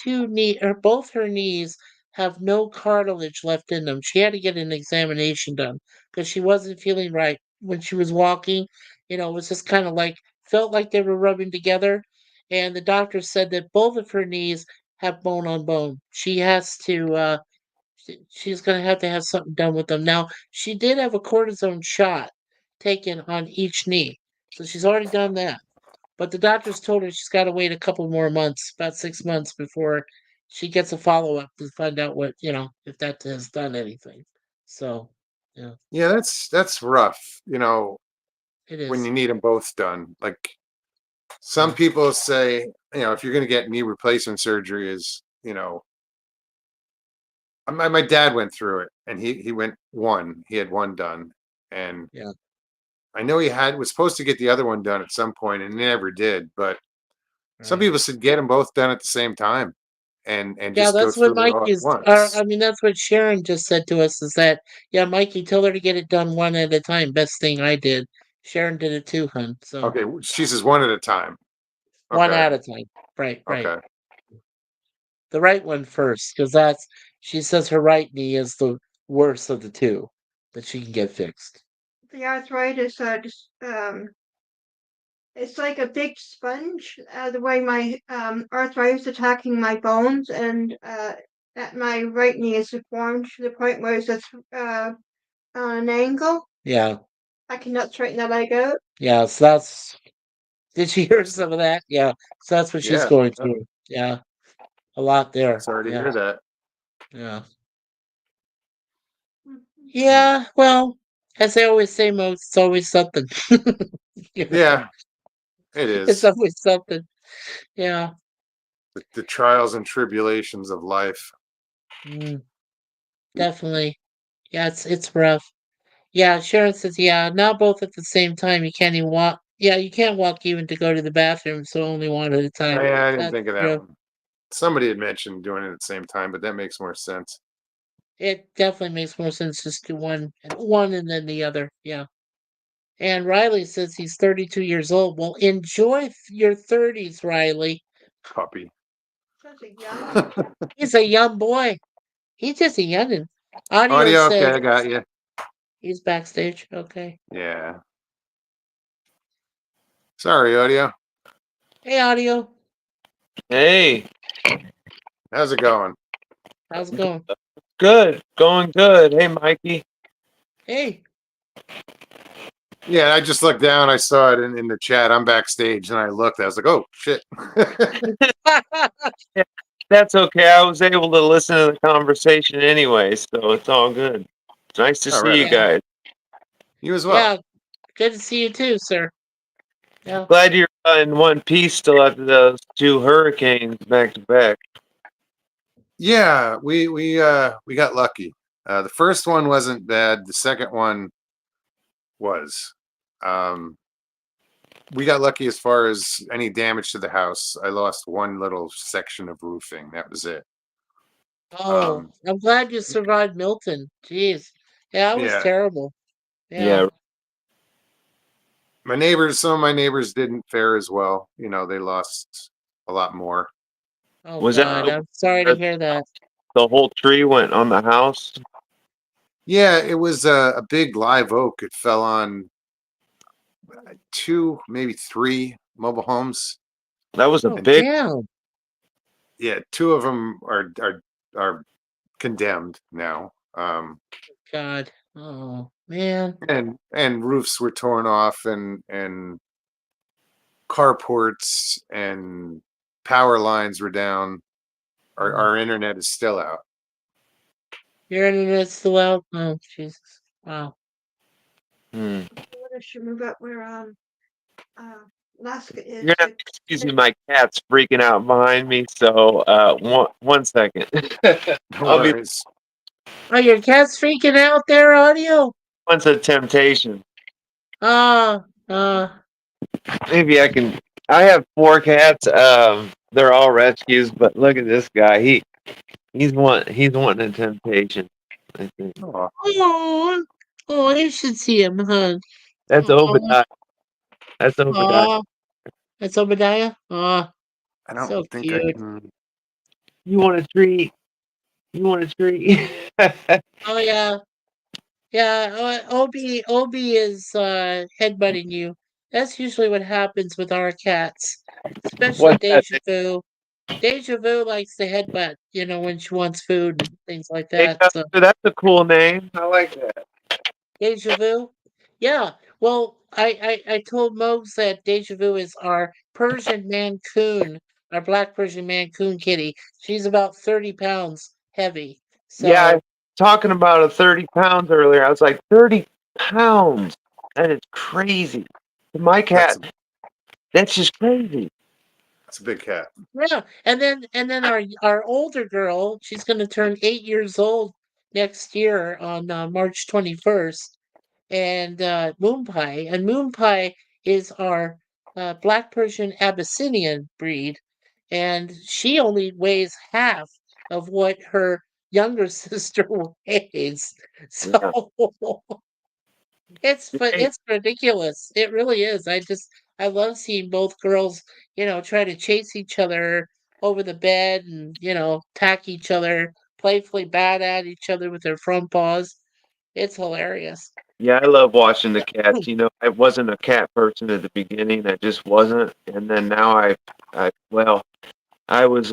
both her knees have no cartilage left in them. She had to get an examination done because she wasn't feeling right when she was walking. It was just kind of like felt like they were rubbing together, and the doctor said that both of her knees have bone on bone. She's gonna have to have something done with them. Now, she did have a cortisone shot taken on each knee, so she's already done that. But the doctors told her she's got to wait a couple more months, about 6 months, before she gets a follow up to find out if that has done anything. So, yeah, Yeah, that's rough. it When you is. need them both done. Like some Yeah, people say, if you're going to get knee replacement surgery, my dad went through it, and he had one done, and yeah, I know he was supposed to get the other one done at some point, and he never did. But some right. people said get them both done at the same time, and Yeah, just go that's what through it all at Mikey's. once. I mean, that's what Sharon just said to us. Is that yeah, Mikey, tell her to get it done one at a time. Best thing I did. Sharon did it too, hun. So Okay, she says one at a time. one Okay. at a time. Right, right. Okay. The right one first, because she says her right knee is the worst of the two that she can get fixed. The arthritis, it's like a big sponge. The way my arthritis attacking my bones, and at my right knee is deformed to the point where it's just on an angle. Yeah, I cannot straighten that leg out. yeah. So that's. Did she hear some of that? Yeah. So that's what she's Yeah. going through. Yeah, a lot there. Sorry to Yeah, hear that. yeah, Mhm. yeah. Well, as they always say, Mo, it's always something. You know, Yeah, it it's is. always something. Yeah. The trials and tribulations of life. Mm, definitely. Yeah, it's rough. Yeah, Sharon says, yeah, not both at the same time. You can't even walk. Yeah, you can't walk even to go to the bathroom, so only one at a time. I didn't That's think of that true. one. Somebody had mentioned doing it at the same time, but that makes more sense. It definitely makes more sense just to one and then the other. Yeah. And Riley says he's 32 years old. Well, enjoy your 30s, Riley. Puppy. Such a young. He's a young boy. He's just a youngin'. Audio Audio, okay, says I got you. he's backstage. Okay. Yeah. Sorry, audio. Hey, Audio. Hey, How's it going? How's it going? good, going good. Hey, Mikey. Hey. Yeah, I just looked down. I saw it in the chat. I'm backstage, and I looked. I was like, "Oh shit!" That's okay. I was able to listen to the conversation anyway, so it's all good. It's nice to All see right. you Yeah. guys. You as well. Yeah. Good to see you too, sir. Yeah. Glad you're in one piece still after those two hurricanes back to back. Yeah, we got lucky. The first one wasn't bad. The second one was. We got lucky as far as any damage to the house. I lost one little section of roofing. That was it. Oh, I'm glad you survived Milton. Jeez. Yeah, it was Yeah, terrible. Yeah, my some of my neighbors didn't fare as well. They lost a lot more. Oh was that God, the, I'm sorry to hear that. the whole tree went on the house? Yeah, it was a big live oak. It fell on two, maybe three mobile homes. That was a Oh big. damn. Yeah, two of them are condemned now. God. Oh man. And roofs were torn off, and carports and power lines were down. Our internet is still out. Your internet's still out? Oh Jesus. Wow. Hmm. I should move up where Alaska is. You're gonna have to excuse me. My cat's freaking out behind me. So, one second. No I'll be. worries. Oh, your cat's freaking out there, Audio? Once a temptation. Ah, ah. Maybe I can. I have 4 cats. They're all rescues, but look at this guy. He's wanting a temptation. I think Aw, Oh, oh, you should see him, huh? that's Oh, Obadiah. That's Obadiah. oh, that's Obadiah. Oh, I don't so think I cute. can. You want a treat? You want a treat? Oh yeah, yeah. Obi is headbutting you. That's usually what happens with our cats, especially What's that? Deja Vu. Deja Vu likes to headbutt, when she wants food and things like Hey, that. So that's a cool name. I like that. Deja Vu, yeah. Well, I told Mose that Deja Vu is our Persian Mancoon, our black Persian Mancoon kitty. She's about 30 pounds heavy. Yeah, I So was talking about a 30 pounds earlier. I was like 30 pounds. That is crazy. My That's cat. That's just crazy. a big cat. yeah, and then our older girl, she's going to turn 8 years old next year on March 21st, and Moon Pie, and Moon Pie is our Black Persian Abyssinian breed, and she only weighs half of what her younger sister weighs. Yeah. So Hey, It's ridiculous. It really is. I love seeing both girls, try to chase each other over the bed and, attack each other, playfully bat at each other with their front paws. It's hilarious. yeah, I love watching the cats. You know, I wasn't a cat person at the beginning. I just wasn't, and then now well, I was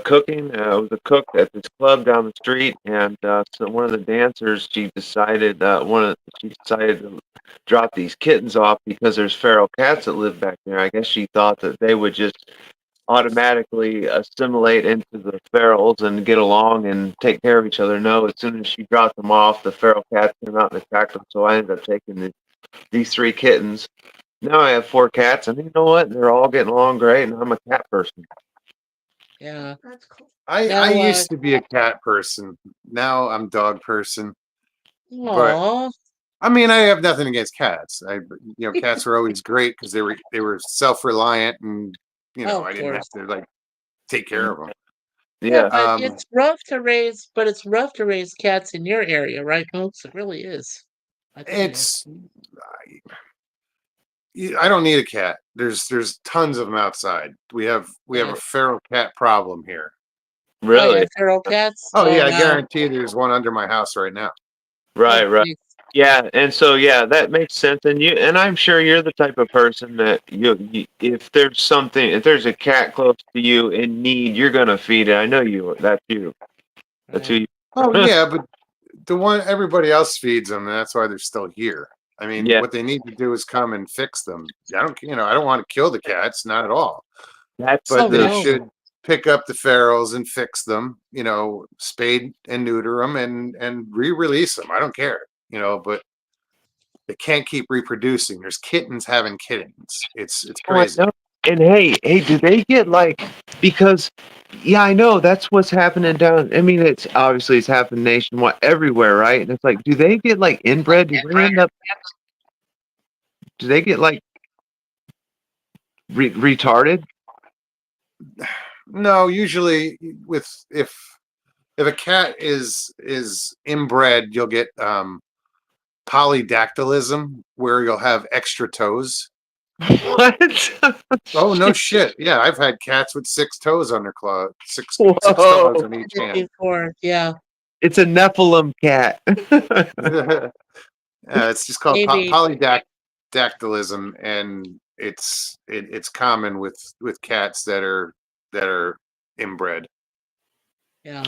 cooking. I was a cook at this club down the street, and so one of the dancers, she decided to drop these kittens off because there's feral cats that live back there. I guess she thought that they would just automatically assimilate into the ferals and get along and take care of each other. No, as soon as she dropped them off, the feral cats came out and attacked them. So I ended up taking these three kittens. Now I have four cats, and you know what? They're all getting along great, and I'm a cat person. Yeah. That's cool. I Now, used to be a cat person. Now I'm dog person. But aw, I mean, I have nothing against cats. Cats were always great because they were self-reliant, and oh, I of didn't have course. to like take care of them. Yeah, Yeah. but it's rough to raise cats in your area, right, folks? It really is. I tell you. It's I don't need a cat. There's tons of them outside. We have Yeah. a feral cat problem here. Oh, Really? yeah, feral cats? Oh Oh, yeah, I wow. guarantee there's one under my house right now. Right, Oh, right. geez. Yeah, and so yeah, that makes sense. And I'm sure you're the type of person that if there's a cat close to you in need, you're gonna feed it. I know you. That's you. That's who Right. you. Oh yeah, but the one everybody else feeds them, and that's why they're still here. I mean, Yeah, what they need to do is come and fix them. I don't want to kill the cats, not at all. that's But Oh, they the no. should pick up the ferals and fix them. Spade and neuter them and re-release them. I don't care. But they can't keep reproducing. There's kittens having kittens. It's oh, I crazy. know. And hey, do they get like because yeah, I know that's what's happening down. I mean, it's happening nationwide everywhere, right? And it's like, do they get like inbred? Do they get like retarded? No, usually with if a cat is inbred, you'll get polydactylism, where you'll have extra toes. What? Oh no shit. Yeah, I've had cats with six toes on their claw, six toes Whoa! on each Did hand. before, yeah. It's a Nephilim cat. It's just called Maybe, polydactylism, and it's common with cats that are inbred. yeah.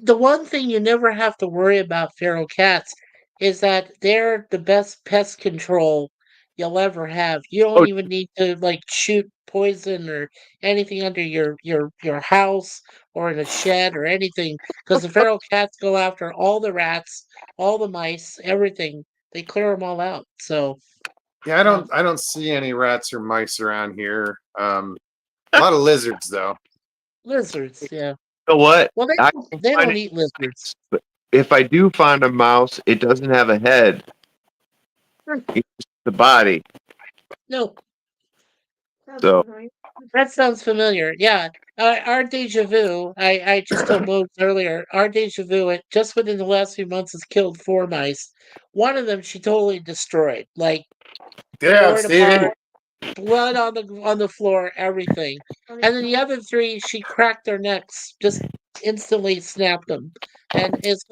The one thing you never have to worry about feral cats is that they're the best pest control you'll ever have. You don't Oh, even need to like shoot poison or anything under your house or in a shed or anything because the feral cats go after all the rats, all the mice, everything. They clear them all out. So, Yeah, I yeah. don't I don't see any rats or mice around here. A lot of lizards though. Lizards, yeah. you know what? Well, I can they find don't it, eat lizards. but if I do find a mouse, it doesn't have a head. It's just the body. No, That's So annoying. that sounds familiar. Yeah. Our deja vu, I just told Modes earlier, our deja vu, just within the last few months, has killed four mice. One of them she totally destroyed, like Damn, tore it Stevie. apart, blood on the floor, everything. And then the other three, she cracked their necks, just instantly snapped them, and was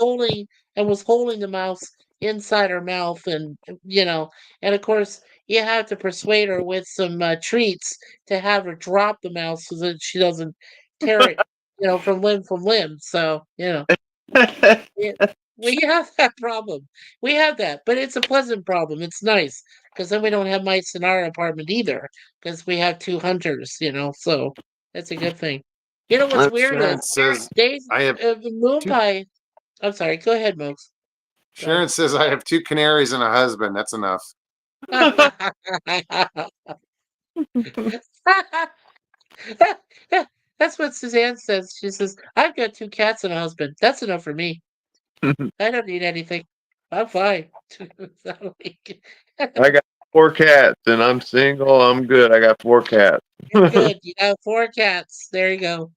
holding the mouse inside her mouth, and of course you have to persuade her with some treats to have her drop the mouse so that she doesn't tear it, from limb. So yeah, we have that problem. We have that, but it's a pleasant problem. It's nice because then we don't have mice in our apartment either because we have two hunters, so that's a good thing. You know what's weird Sharon is says days I have the moon two. pie. I'm sorry. Go ahead, Mokes. Go Sharon says I have two canaries and a husband. That's enough. ahead. That's what Suzanne says. She says, "I've got two cats and a husband. That's enough for me. I don't need anything. I'm fine." I don't need- I got four cats and I'm single. I'm good. I got four cats. You're good. You got four cats. There you go.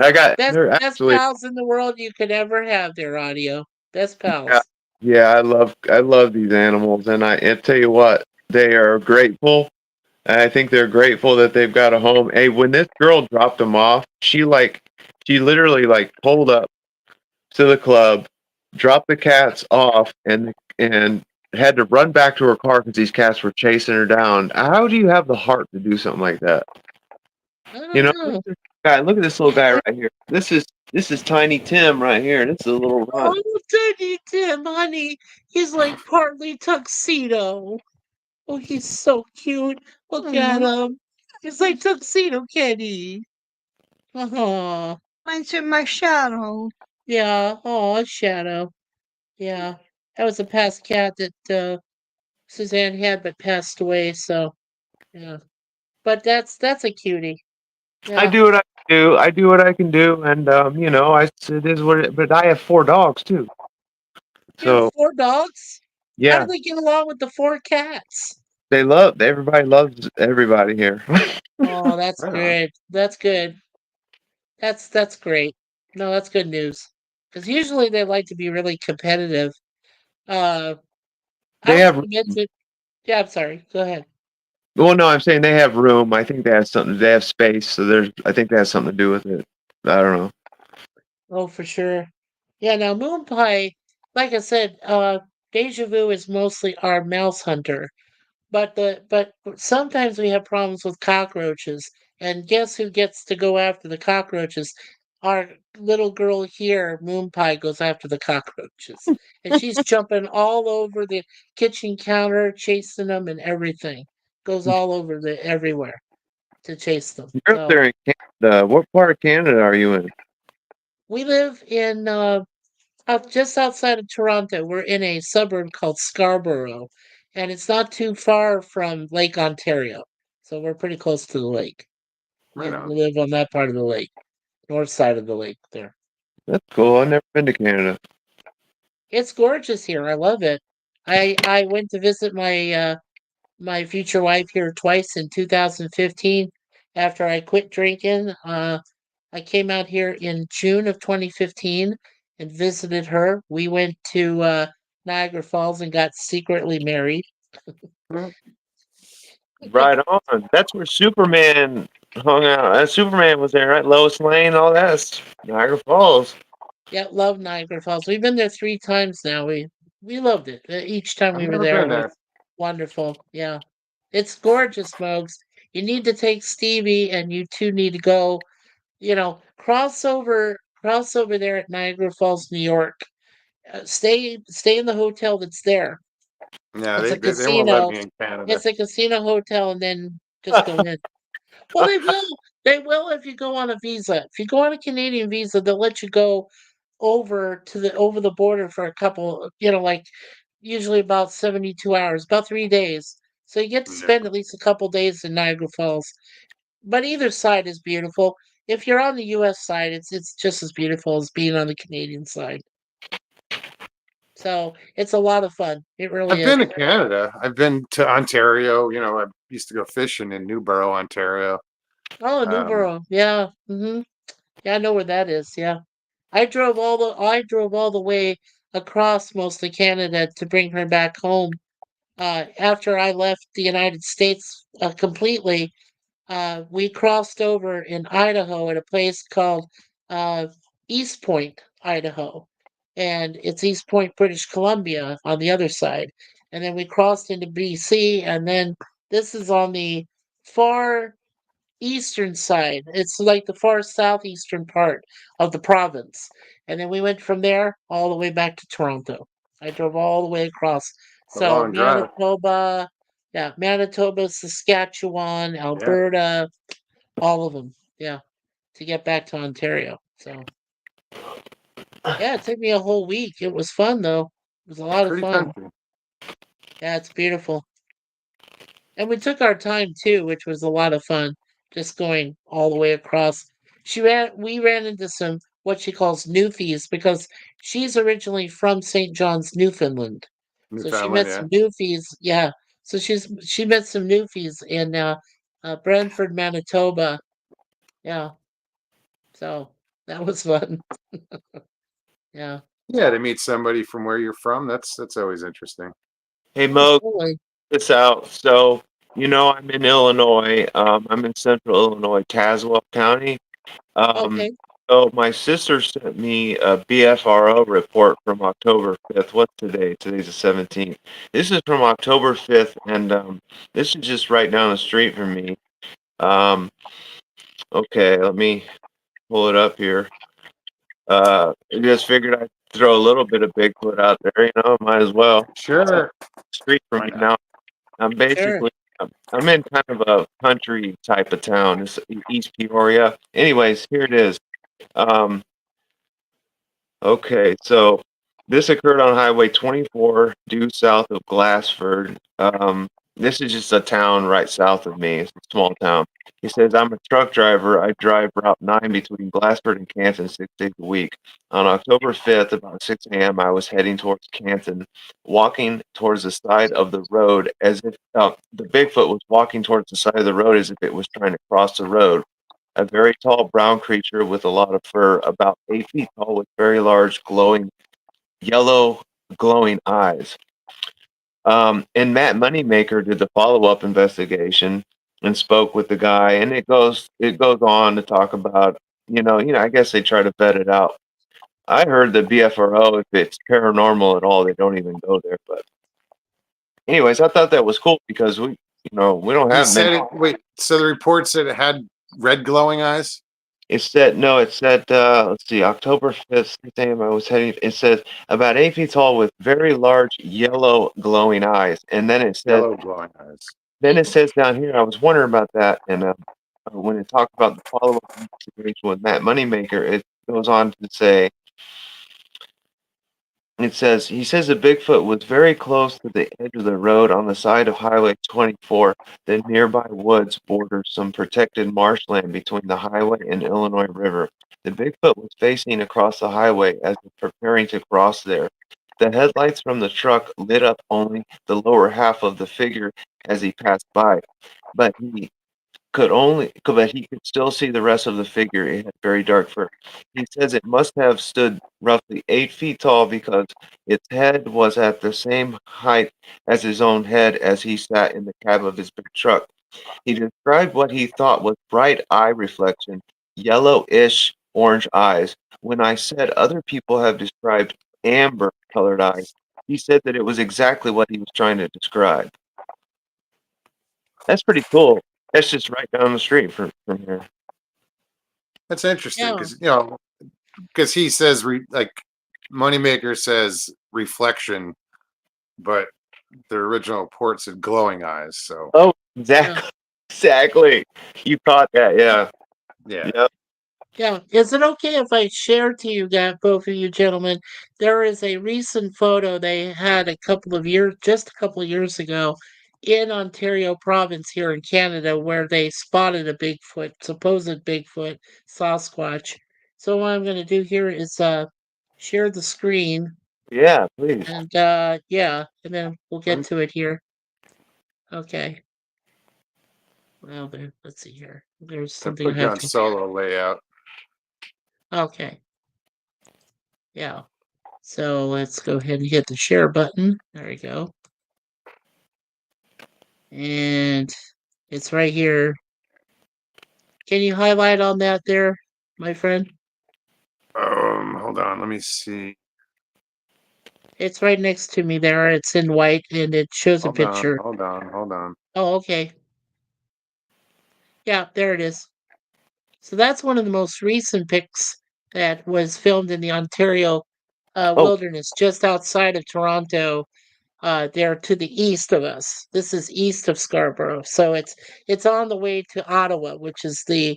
I got Best they're best actually pals in the world you could ever have. Their audio. Best yeah, pals. Yeah, I love these animals, and I tell you what, they are grateful. And I think they're grateful that they've got a home. Hey, when this girl dropped them off, she literally like pulled up to the club, dropped the cats off, and had to run back to her car because these cats were chasing her down. How do you have the heart to do something like that? I You don't know, know. look at this little guy right here. This is Tiny Tim right here. This is a little runt. Oh, Tiny Tim, honey. He's like partly tuxedo. Oh, he's so cute. Look at him. He's like tuxedo kitty. Oh, Mine's in my shadow. yeah. Oh, Shadow. Yeah. That was a past cat that Suzanne had but passed away, so yeah. But that's a cutie. I Yeah. do what I can do. I do what I can do, and it is what it. But I have 4 dogs too. You have So 4 dogs? How do yeah, they get along with the 4 cats? everybody loves everybody here. Oh, that's Right on. good. That's good. That's great. No, that's good news. Because usually they like to be really competitive. Uh, I They was have gonna mention. Yeah, I'm sorry. Go ahead. Well, no, I'm saying they have room. I think they have something. They have space, so I think that has something to do with it. I don't know. Oh, for sure. Yeah, now Moon Pie, like I said, Deja Vu is mostly our mouse hunter. But sometimes we have problems with cockroaches, and guess who gets to go after the cockroaches? Our little girl here, Moon Pie, goes after the cockroaches, and she's jumping all over the kitchen counter, chasing them and everything. Goes all over the everywhere to chase them. You're up So there in Canada. What part of Canada are you in? we live in just outside of Toronto. We're in a suburb called Scarborough, and it's not too far from Lake Ontario. So we're pretty close to the lake. Right We on. live on that part of the lake, north side of the lake there. That's cool. I've never been to Canada. It's gorgeous here. I love it. I went to visit my future wife here twice in 2015 after I quit drinking. I came out here in June of 2015 and visited her. We went to Niagara Falls and got secretly married. Right on. That's where Superman hung out. Superman was there, right? Lois Lane, all that. Niagara Falls. Yeah, love Niagara Falls. We've been there 3 times now. We loved it. Each time I've we were never there, been it was there. wonderful. Yeah, it's gorgeous, Mogs. You need to take Stevie, and you two need to go. Cross over there at Niagara Falls, New York. Stay in the hotel that's there. Yeah, It's a they won't let casino. me in Canada. It's a casino hotel, and then just go in. Well, they will. They will if you go on a visa. If you go on a Canadian visa, they'll let you go over the border for a couple, like usually about 72 hours, about 3 days. So you get to No. spend at least a couple days in Niagara Falls. But either side is beautiful. If you're on the US side, it's just as beautiful as being on the Canadian side. So it's a lot of fun. It really I've is. been to Canada. I've been to Ontario. I used to go fishing in Newborough, Ontario. Oh, Um, Newborough. Yeah. Yeah, I know where that is. Yeah. I drove all the way across mostly Canada to bring her back home. After I left the United States completely, we crossed over in Idaho at a place called uh, East Point, Idaho. And it's East Point, British Columbia on the other side. And then we crossed into BC, and then this is on the far eastern side. It's like the far southeastern part of the province. And then we went from there all the way back to Toronto. I drove all the way across. a So long drive. Manitoba, yeah, Manitoba, Saskatchewan, Yeah, Alberta, all of them. Yeah, to get back to Ontario. So yeah, it took me a whole week. It was fun though. It was a lot of pretty fun. country. Yeah, it's beautiful. And we took our time too, which was a lot of fun, just going all the way across. We ran into some what she calls Newfies because she's originally from St. John's, Newfoundland. So she Newfoundland, met yeah. some Newfies, yeah. So she met some Newfies in Brantford, Manitoba. Yeah. So that was fun. Yeah. Yeah, to meet somebody from where you're from, that's always interesting. Hey, Mo, Absolutely. this out. So, I'm in Illinois. I'm in central Illinois, Tazewell County. Um, Okay. so my sister sent me a BFRO report from October 5th. What's today? Today's the 17th. This is from October 5th, and this is just right down the street from me. Um, okay, let me pull it up here. I just figured I'd throw a little bit of Bigfoot out there, might as well. Sure. Street from Why me not? now. I'm Sure. basically I'm in kind of a country type of town. It's East Peoria. Anyways, here it is. Um, okay, so this occurred on Highway 24 due south of Glassford. This is just a town right south of me. It's a small town. He says, I'm a truck driver. I drive Route 9 between Glassford and Canton 6 days a week. On October 5th, about 6 a.m., I was heading towards Canton, walking towards the side of the road as if the Bigfoot was walking towards the side of the road as if it was trying to cross the road. A very tall brown creature with a lot of fur, about 8 feet tall, with very large, yellow, glowing eyes. And Matt Moneymaker did the follow-up investigation and spoke with the guy, and it goes on to talk about, I guess they try to vet it out. I heard the BFRO, if it's paranormal at all, they don't even go there. But anyways, I thought that was cool because we don't He have said many. it. Wait, so the report said it had red glowing eyes? It said no. It said let's see, October 5th, 6 a.m. I was heading. It says about 8 feet tall with very large yellow glowing eyes, and Yellow glowing eyes. then it says down here. I was wondering about that, and when it talked about the follow-up investigation with Matt Moneymaker, it goes on to say. He says the Bigfoot was very close to the edge of the road on the side of Highway 24. The nearby woods border some protected marshland between the highway and Illinois River. The Bigfoot was facing across the highway as if preparing to cross there. The headlights from the truck lit up only the lower half of the figure as he passed by, but he could still see the rest of the figure. It had very dark fur. He says it must have stood roughly 8 feet tall because its head was at the same height as his own head as he sat in the cab of his big truck. He described what he thought was bright eye reflection, yellowish orange eyes. When I said other people have described amber colored eyes, he said that it was exactly what he was trying to describe. That's pretty cool. That's just right down the street from here. That's interesting Yeah. because he says like Moneymaker says reflection, but the original report said glowing eyes. So Oh, exactly. Exactly. You caught that, yeah. yeah, Yep. Yeah. Is it okay if I share to you guys, both of you gentlemen? There is a recent photo they had just a couple of years ago in Ontario province here in Canada where they spotted a Bigfoot, supposed Bigfoot, Sasquatch. So what I'm going to do here is share the screen Yeah, please. and yeah, and then we'll get to it here. Okay. Well, let's see here. There's to something I put you have on to. solo layout. Okay. Yeah. So let's go ahead and hit the share button. There we go. And it's right here. Can you highlight on that there, my friend? Hold on, let me see. It's right next to me there. It's in white and it shows a Hold on, picture. hold on, hold on. Oh, okay. Yeah, there it is. So that's one of the most recent pics that was filmed in the Ontario Oh, wilderness, just outside of Toronto. They're to the east of us. This is east of Scarborough, so it's on the way to Ottawa, which is the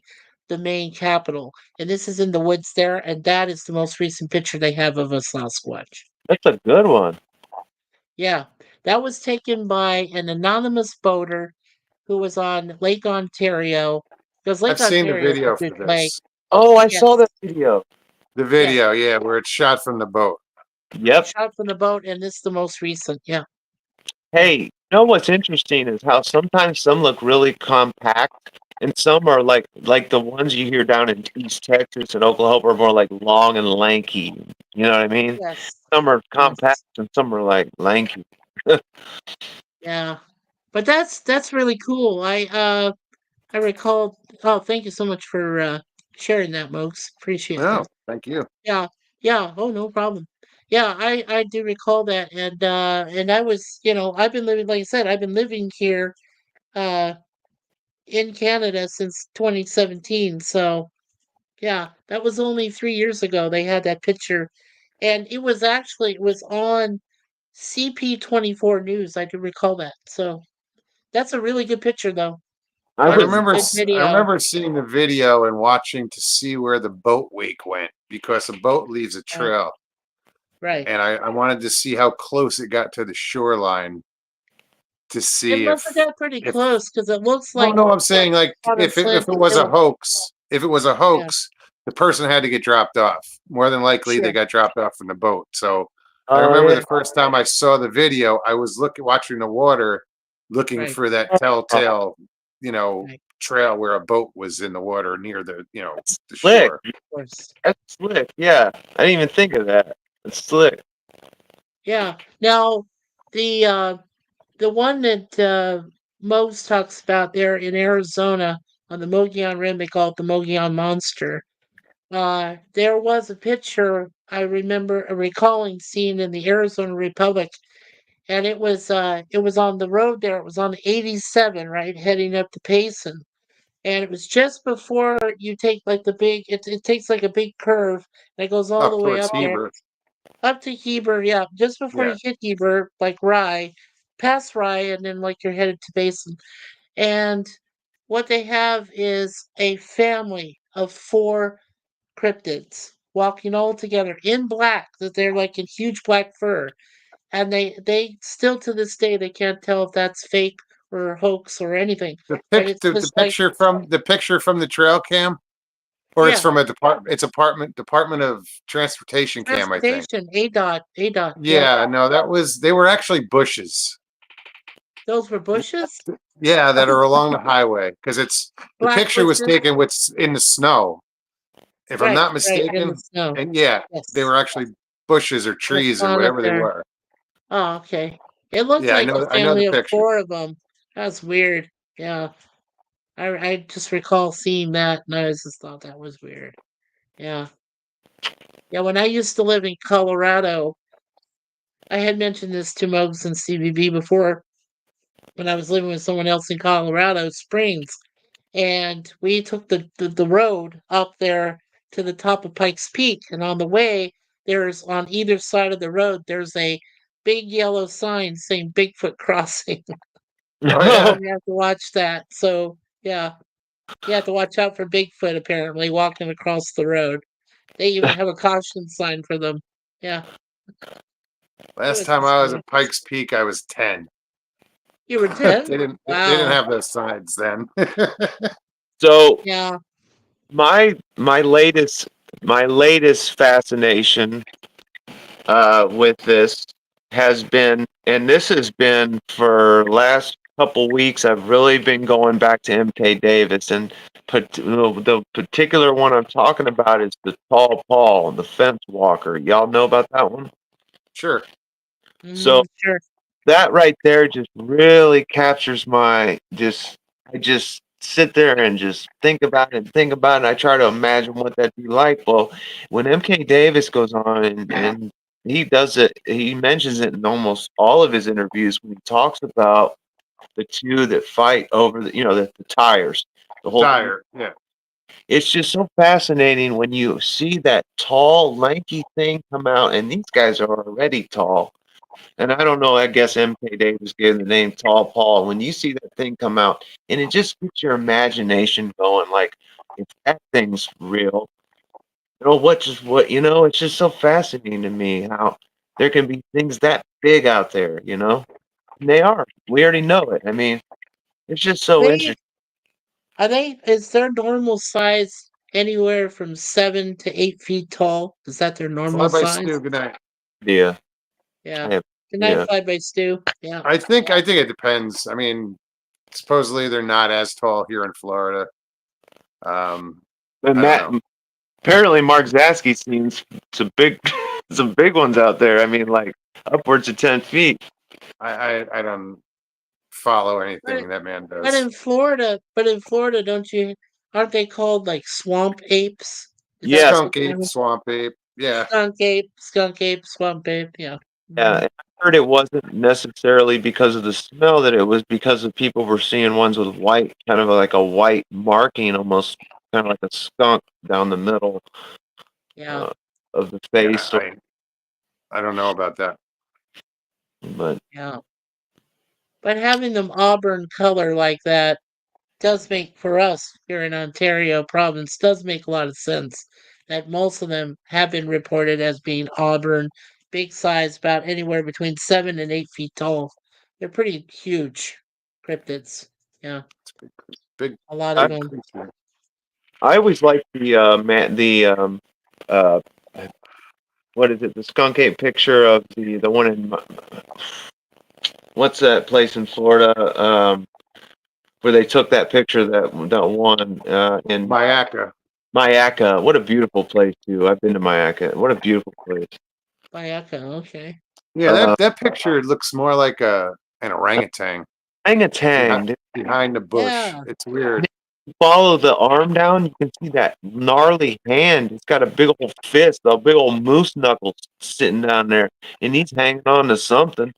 main capital. And this is in the woods there, and that is the most recent picture they have of a Sasquatch. that's a good one. Yeah, that was taken by an anonymous boater who was on Lake Ontario. Because Lake I've seen the Ontario is a video big for lake. this. Oh, I saw Yes, that video. The yes. video, yeah, where it's shot from the boat. Yep. Shot from the boat, and this is the most recent. Yeah. Hey, what's interesting is how sometimes some look really compact And some are like the ones you hear down in East Texas and Oklahoma are more like long and lanky. You know what I mean? Yes. Some are compact Yes. and some are like lanky. Yeah. But that's really cool. I recall. Oh, thank you so much for sharing that, Mokes. Appreciate No, that. thank you. Yeah, yeah. Oh, no problem. Yeah, I do recall that, and I was, I've been living, like I said, I've been living here, uh, in Canada since 2017. So yeah, that was only 3 years ago. They had that picture, and it was on CP24 News. I do recall that. So that's a really good picture, though. I I And was it's a remember good I video. remember seeing the video and watching to see where the boat wake went because a boat leaves a Yeah, trail, right. and I wanted to see how close it got to the shoreline to It see must have got pretty if close because it looks no, like no, I'm saying like on a if it slanted was a hill. hoax, if it was a Yeah, hoax, the person had to get dropped off. More than likely, they sure. got dropped off from the boat. So I oh remember yeah. the first time I saw the video, I was watching the water, looking Right, for that Oh, telltale, you know, right. trail where a boat was in the water near the, that's the slick. shore. Of course. That's slick. Yeah. I didn't even think of that. It's slick. Yeah. Now, the uh, the one that Mose talks about there in Arizona on the Mogollon Rim, they call it the Mogollon Monster. There was a picture I remember recalling seeing in the Arizona Republic, and it was on the road there. It was on 87, right, heading up to Payson, and it was just before you take like the big. It takes like a big curve and it goes all Up the way towards up there. Heber. Up to Heber, yeah, just before Yeah. you hit Heber, like Rye, past Rye, and then like you're headed to Basin. And what they have is a family of four cryptids walking all together in black, that they're like in huge black fur. And they still to this day they can't tell if that's fake or hoax or anything. But it's The just like, picture from the trail cam, or it's yeah, from a Department of Transportation cam, I think. transportation, ADOT, yep. Yeah, no, they were actually bushes. Those were bushes? Yeah, that are along the highway because the Black picture was bushes? taken with in the snow, if I'm Right, not right, in the mistaken. snow. And yeah, they Yes. were actually bushes or I trees or saw that whatever they there. were. Oh, okay. It looked Yeah, like a I know the family of picture. four of them. That's weird. Yeah. I just recall seeing that and I just thought that was weird. Yeah. Yeah, when I used to live in Colorado, I had mentioned this to Muggs and CBB before when I was living with someone else in Colorado Springs. And we took the road up there to the top of Pikes Peak. And on the way, there's on either side of the road, there's a big yellow sign saying Bigfoot Crossing. Oh So yeah, you have to watch that. So yeah, you have to watch out for Bigfoot apparently walking across the road. They even have a caution sign for them. Yeah, it last was time just I was weird. at Pikes Peak, I was 10. You were 10? They didn't Wow. have those signs then. So Yeah. my latest fascination with this has been, and this has been for last couple weeks. I've really been going back to MK Davis, and the particular one I'm talking about is the Tall Paul, the fence walker. Y'all know about that one? Sure. So Sure. that right there just really captures my just. I just sit there and just think about it and think about it. And I try to imagine what that'd be like. Well, when MK Davis goes on and he does it, he mentions it in almost all of his interviews when he talks about the two that fight over the tires, the whole thing. Tire. Yeah. It's just so fascinating when you see that tall, lanky thing come out, and these guys are already tall. And I don't know, I guess MK Davis gave the name Tall Paul. When you see that thing come out, and it just gets your imagination going, like, if that thing's real, it's just so fascinating to me how there can be things that big out there, And they are. We already know it. I mean, it's just so They interesting. is their normal size anywhere from 7 to 8 feet tall? Is that their Fly normal by size? Stu. Good night. Yeah. I Yeah. have, Good night, yeah. Fly by Stu. Yeah. I think it depends. I mean, supposedly they're not as tall here in Florida. And I don't Matt, know. apparently Mark Zasky's seen some big, some big ones out there. I mean, like upwards of 10 feet. I don't follow anything that man But does. in Florida, aren't they called like swamp apes? Is that Yes. what Skunk ape, swamp ape. Yeah. skunk ape, swamp ape, yeah. Yeah, Mhm. and I heard it wasn't necessarily because of the smell, that it was because of people were seeing ones with white, kind of like a white marking, almost kind of like a skunk down the middle Yeah, uh, of the Yeah, face. I don't know about that. But yeah. But having them auburn color like that does make, for us here in Ontario province, does make a lot of sense. That most of them have been reported as being auburn, big size, about anywhere between 7 and 8 feet tall. They're pretty huge cryptids. Yeah, Big, a lot of I, big them. creature. I always liked uh, what is it? The skunk ape picture of the one in what's that place in Florida? Where they took that picture, that one in Mayaca. Mayaca. What a beautiful place too. I've been to Mayaca. What a beautiful place. Bayaka, okay. Yeah, Uh, that picture looks more like an orangutan Orangutan. behind the bush. Yeah. It's weird. Follow the arm down, you can see that gnarly hand. It's got a big old fist, a big old moose knuckle sitting down there, and he's hanging on to something.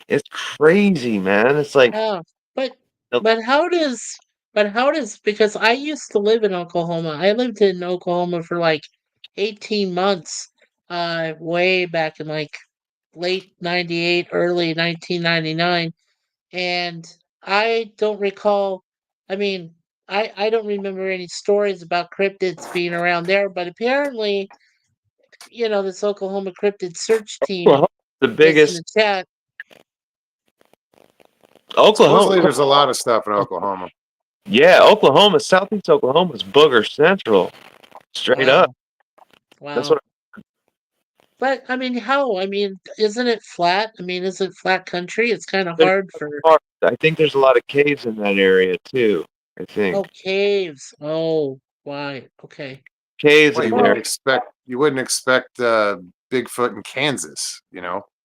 It's crazy, man. It's like, Yeah. But the- but how does because I used to live in Oklahoma. I lived in Oklahoma for like 18 months, way back in like late 98, early 1999. And I don't recall, I mean, I don't remember any stories about cryptids being around there, but apparently, this Oklahoma cryptid search team Oklahoma, the that's in the biggest. chat. Supposedly, Oklahoma, there's a lot of stuff in Oklahoma. yeah, Oklahoma, Southeast Oklahoma is booger central, straight up. Wow. That's Wow. what. But I mean, how? I mean, isn't it flat? I mean, is it flat country? It's kind of There's, hard for I think there's a lot of caves in that area too. I think caves. Oh, why? Okay. caves Well, in Well, there. you wouldn't expect Bigfoot in Kansas, I,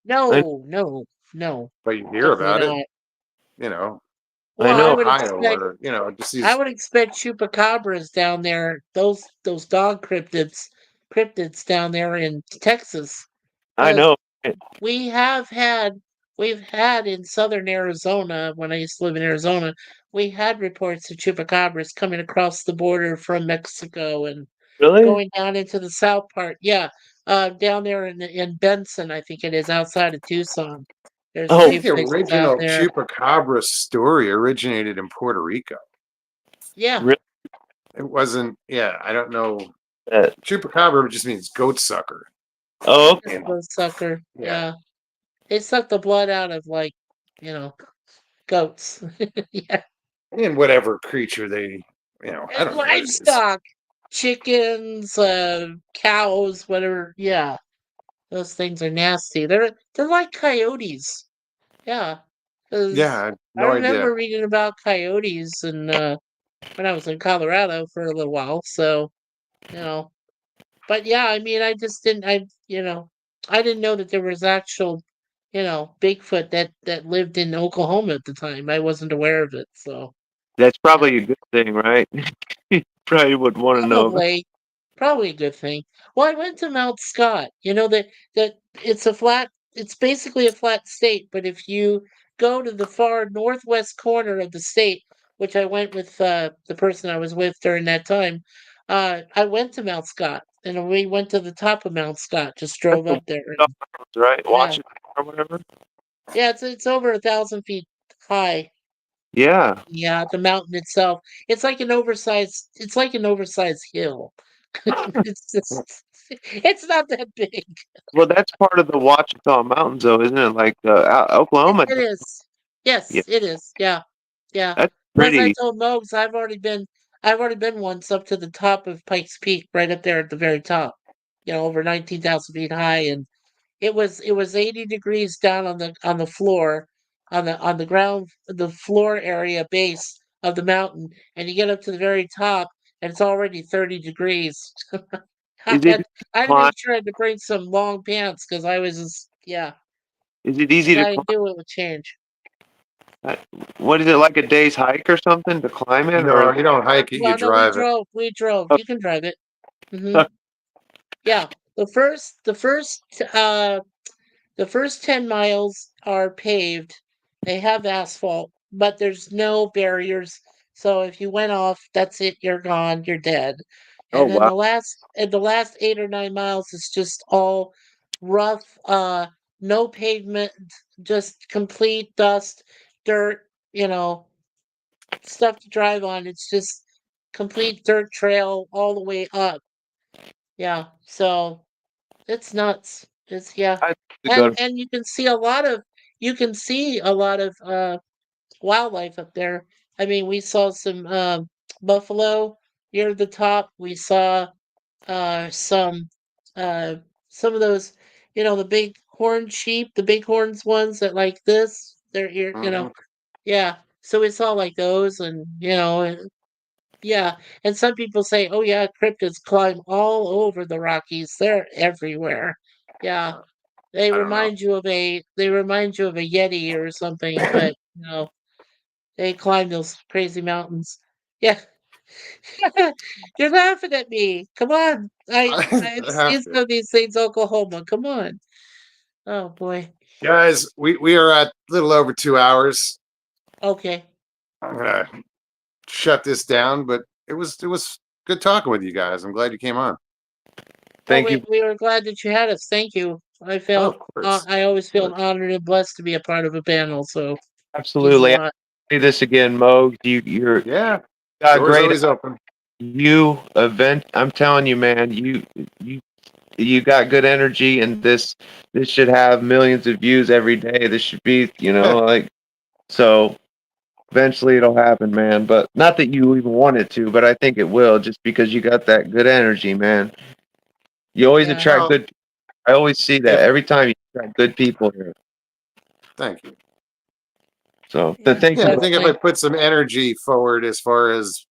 no, no, no, but you hear definitely about it, not. you know, I Well, I know. would Ohio, expect or just I these. would expect chupacabras down there, those dog cryptids down there in Texas, I because know. we have had we've had in southern Arizona, when I used to live in Arizona, we had reports of chupacabras coming across the border from Mexico and Really? going down into the south part. Yeah, down there in Benson, I think it is, outside of Tucson. There's I a Oh, few think the places out original there. chupacabra story originated in Puerto Rico. Yeah, really? It wasn't. Yeah, I don't know. Uh, Chupacabra just means goat sucker. oh, just okay. a sucker. Yeah, Yeah, they suck the blood out of like, you know, goats. Yeah, and whatever creature they, I and don't know what it is. livestock, chickens, cows, whatever. Yeah, those things are nasty. They're like coyotes. Yeah, Yeah, because I had I no idea. remember reading about coyotes and when I was in Colorado for a little while. So, you know, but yeah, I mean, I just didn't. I didn't know that there was actual, Bigfoot that lived in Oklahoma at the time. I wasn't aware of it. So That's yeah, probably a good thing, right? You probably would want to know. probably, probably a good thing. Well, I went to Mount Scott. You know that it's a flat. It's basically a flat state, but if you go to the far northwest corner of the state, which I went with the person I was with during that time, I went to Mount Scott, and we went to the top of Mount Scott. Just That's drove the up there, stuff, and right? yeah, Watch it or whatever. yeah, it's over 1,000 feet high. Yeah, Yeah, the mountain itself. It's like an oversized hill. It's just, it's not that big. well, that's part of the Ouachita Mountains, though, isn't it? Like Oklahoma. It is. Yeah, Yes, it is. Yeah, yeah. that's And as I pretty. told Mogs, I've already been once up to the top of Pikes Peak, right up there at the very top. Over 19,000 feet high, and it was 80 degrees down on the floor, on the ground, the floor area base of the mountain, and you get up to the very top, and it's already 30 degrees. I Is it had to climb? make sure I had to bring some long pants because I was just, yeah, Is it easy to I climb? knew it would change. What is it, like a day's hike or something to climb it, No, or you don't hike it, you Well, no, we drive it. drove. We drove. Oh. You can drive it. Hmm. Yeah, the first 10 miles are paved. They have asphalt, but there's no barriers. So if you went off, that's it, you're gone, you're dead. oh And then wow, the last 8 or 9 miles is just all rough, no pavement, just complete dust, dirt, you know, stuff to drive on. It's just complete dirt trail all the way up. Yeah. So it's nuts. It's yeah. I to go to, And you can see a lot of wildlife up there. I mean, we saw some buffalo near the top. We saw uh some uh some of those, the big horned sheep, the big horns ones that like this. They're ear, Mhm. yeah. So we saw like those and yeah. And some people say, oh yeah, cryptids climb all over the Rockies. They're everywhere. Yeah. I don't know. They remind you of a Yeti or something, but they climb those crazy mountains. Yeah. You're laughing at me. Come on. I've I have seen to. some of these things, Oklahoma. Come on. Oh boy. Guys, we are at a little over 2 hours. Okay. I'm gonna shut this down, but it was good talking with you guys. I'm glad you came on. Well, thank you. we were glad that you had us. Thank you. Oh, of course. I always Of feel course. honored and blessed to be a part of a panel. So means a Absolutely. lot. Say this again, Mo. You're Yeah, got door's great. always open. You event. I'm telling you, man. You got good energy, and this should have millions of views every day. This should be, like so. Eventually, it'll happen, man. But not that you even want it to, but I think it will, just because you got that good energy, man. You always Yeah. attract Well, good. I always see that if every time you attract good people here. thank you. So Yeah. thank Yeah, I you. think if I Definitely. put some energy forward as far as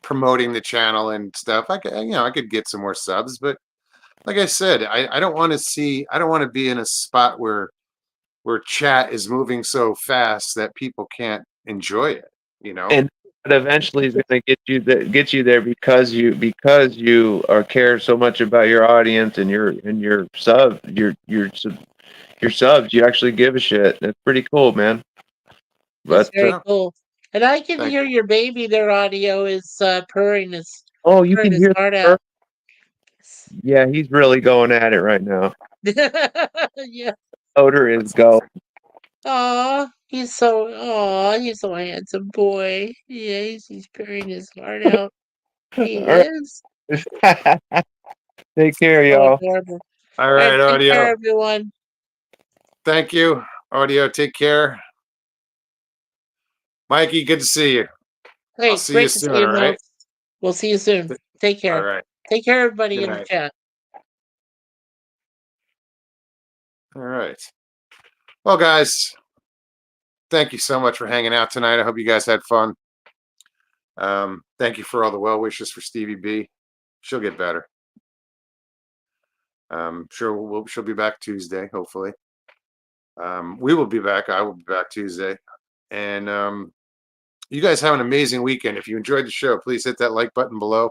promoting the channel and stuff, I could get some more subs. But like I said, I don't want to I don't want to be in a spot where chat is moving so fast that people can't enjoy it. You know, And but eventually is going to get you there because you are care so much about your audience and your your subs. You actually give a shit. That's pretty cool, man. That's But very yeah. cool. And I can Thank hear you. your baby. Their audio is oh, you purring can his hear heart the out. yeah, he's really going at it right now. Yeah. Odor is That's go. awesome. He's so handsome boy. Yeah, he's purring his heart out. He All is right. Take care, so y'all. adorable. All All right, right, take care, audio. everyone. Thank you, audio. Take care, Mikey. Good to see you. I'll Hey, see you great to soon. see All you, Mo. right. We'll see you soon. Take All care. right. Take care, everybody Good in the night. chat. All right. Well, guys, thank you so much for hanging out tonight. I hope you guys had fun. Thank you for all the well wishes for Stevie B. She'll get better. Sure, she'll be back Tuesday, hopefully. We will be back. I will be back Tuesday. And you guys have an amazing weekend. If you enjoyed the show, please hit that like button below.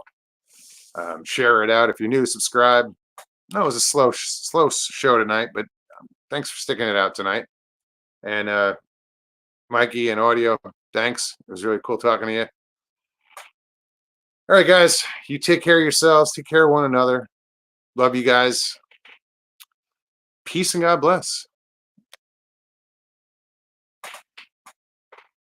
Share it out. If you're new, subscribe. No, it was a slow show tonight, but thanks for sticking it out tonight. And Mikey and audio, thanks. It was really cool talking to you. All right, guys, you take care of yourselves. Take care of one another. Love you guys. Peace and God bless.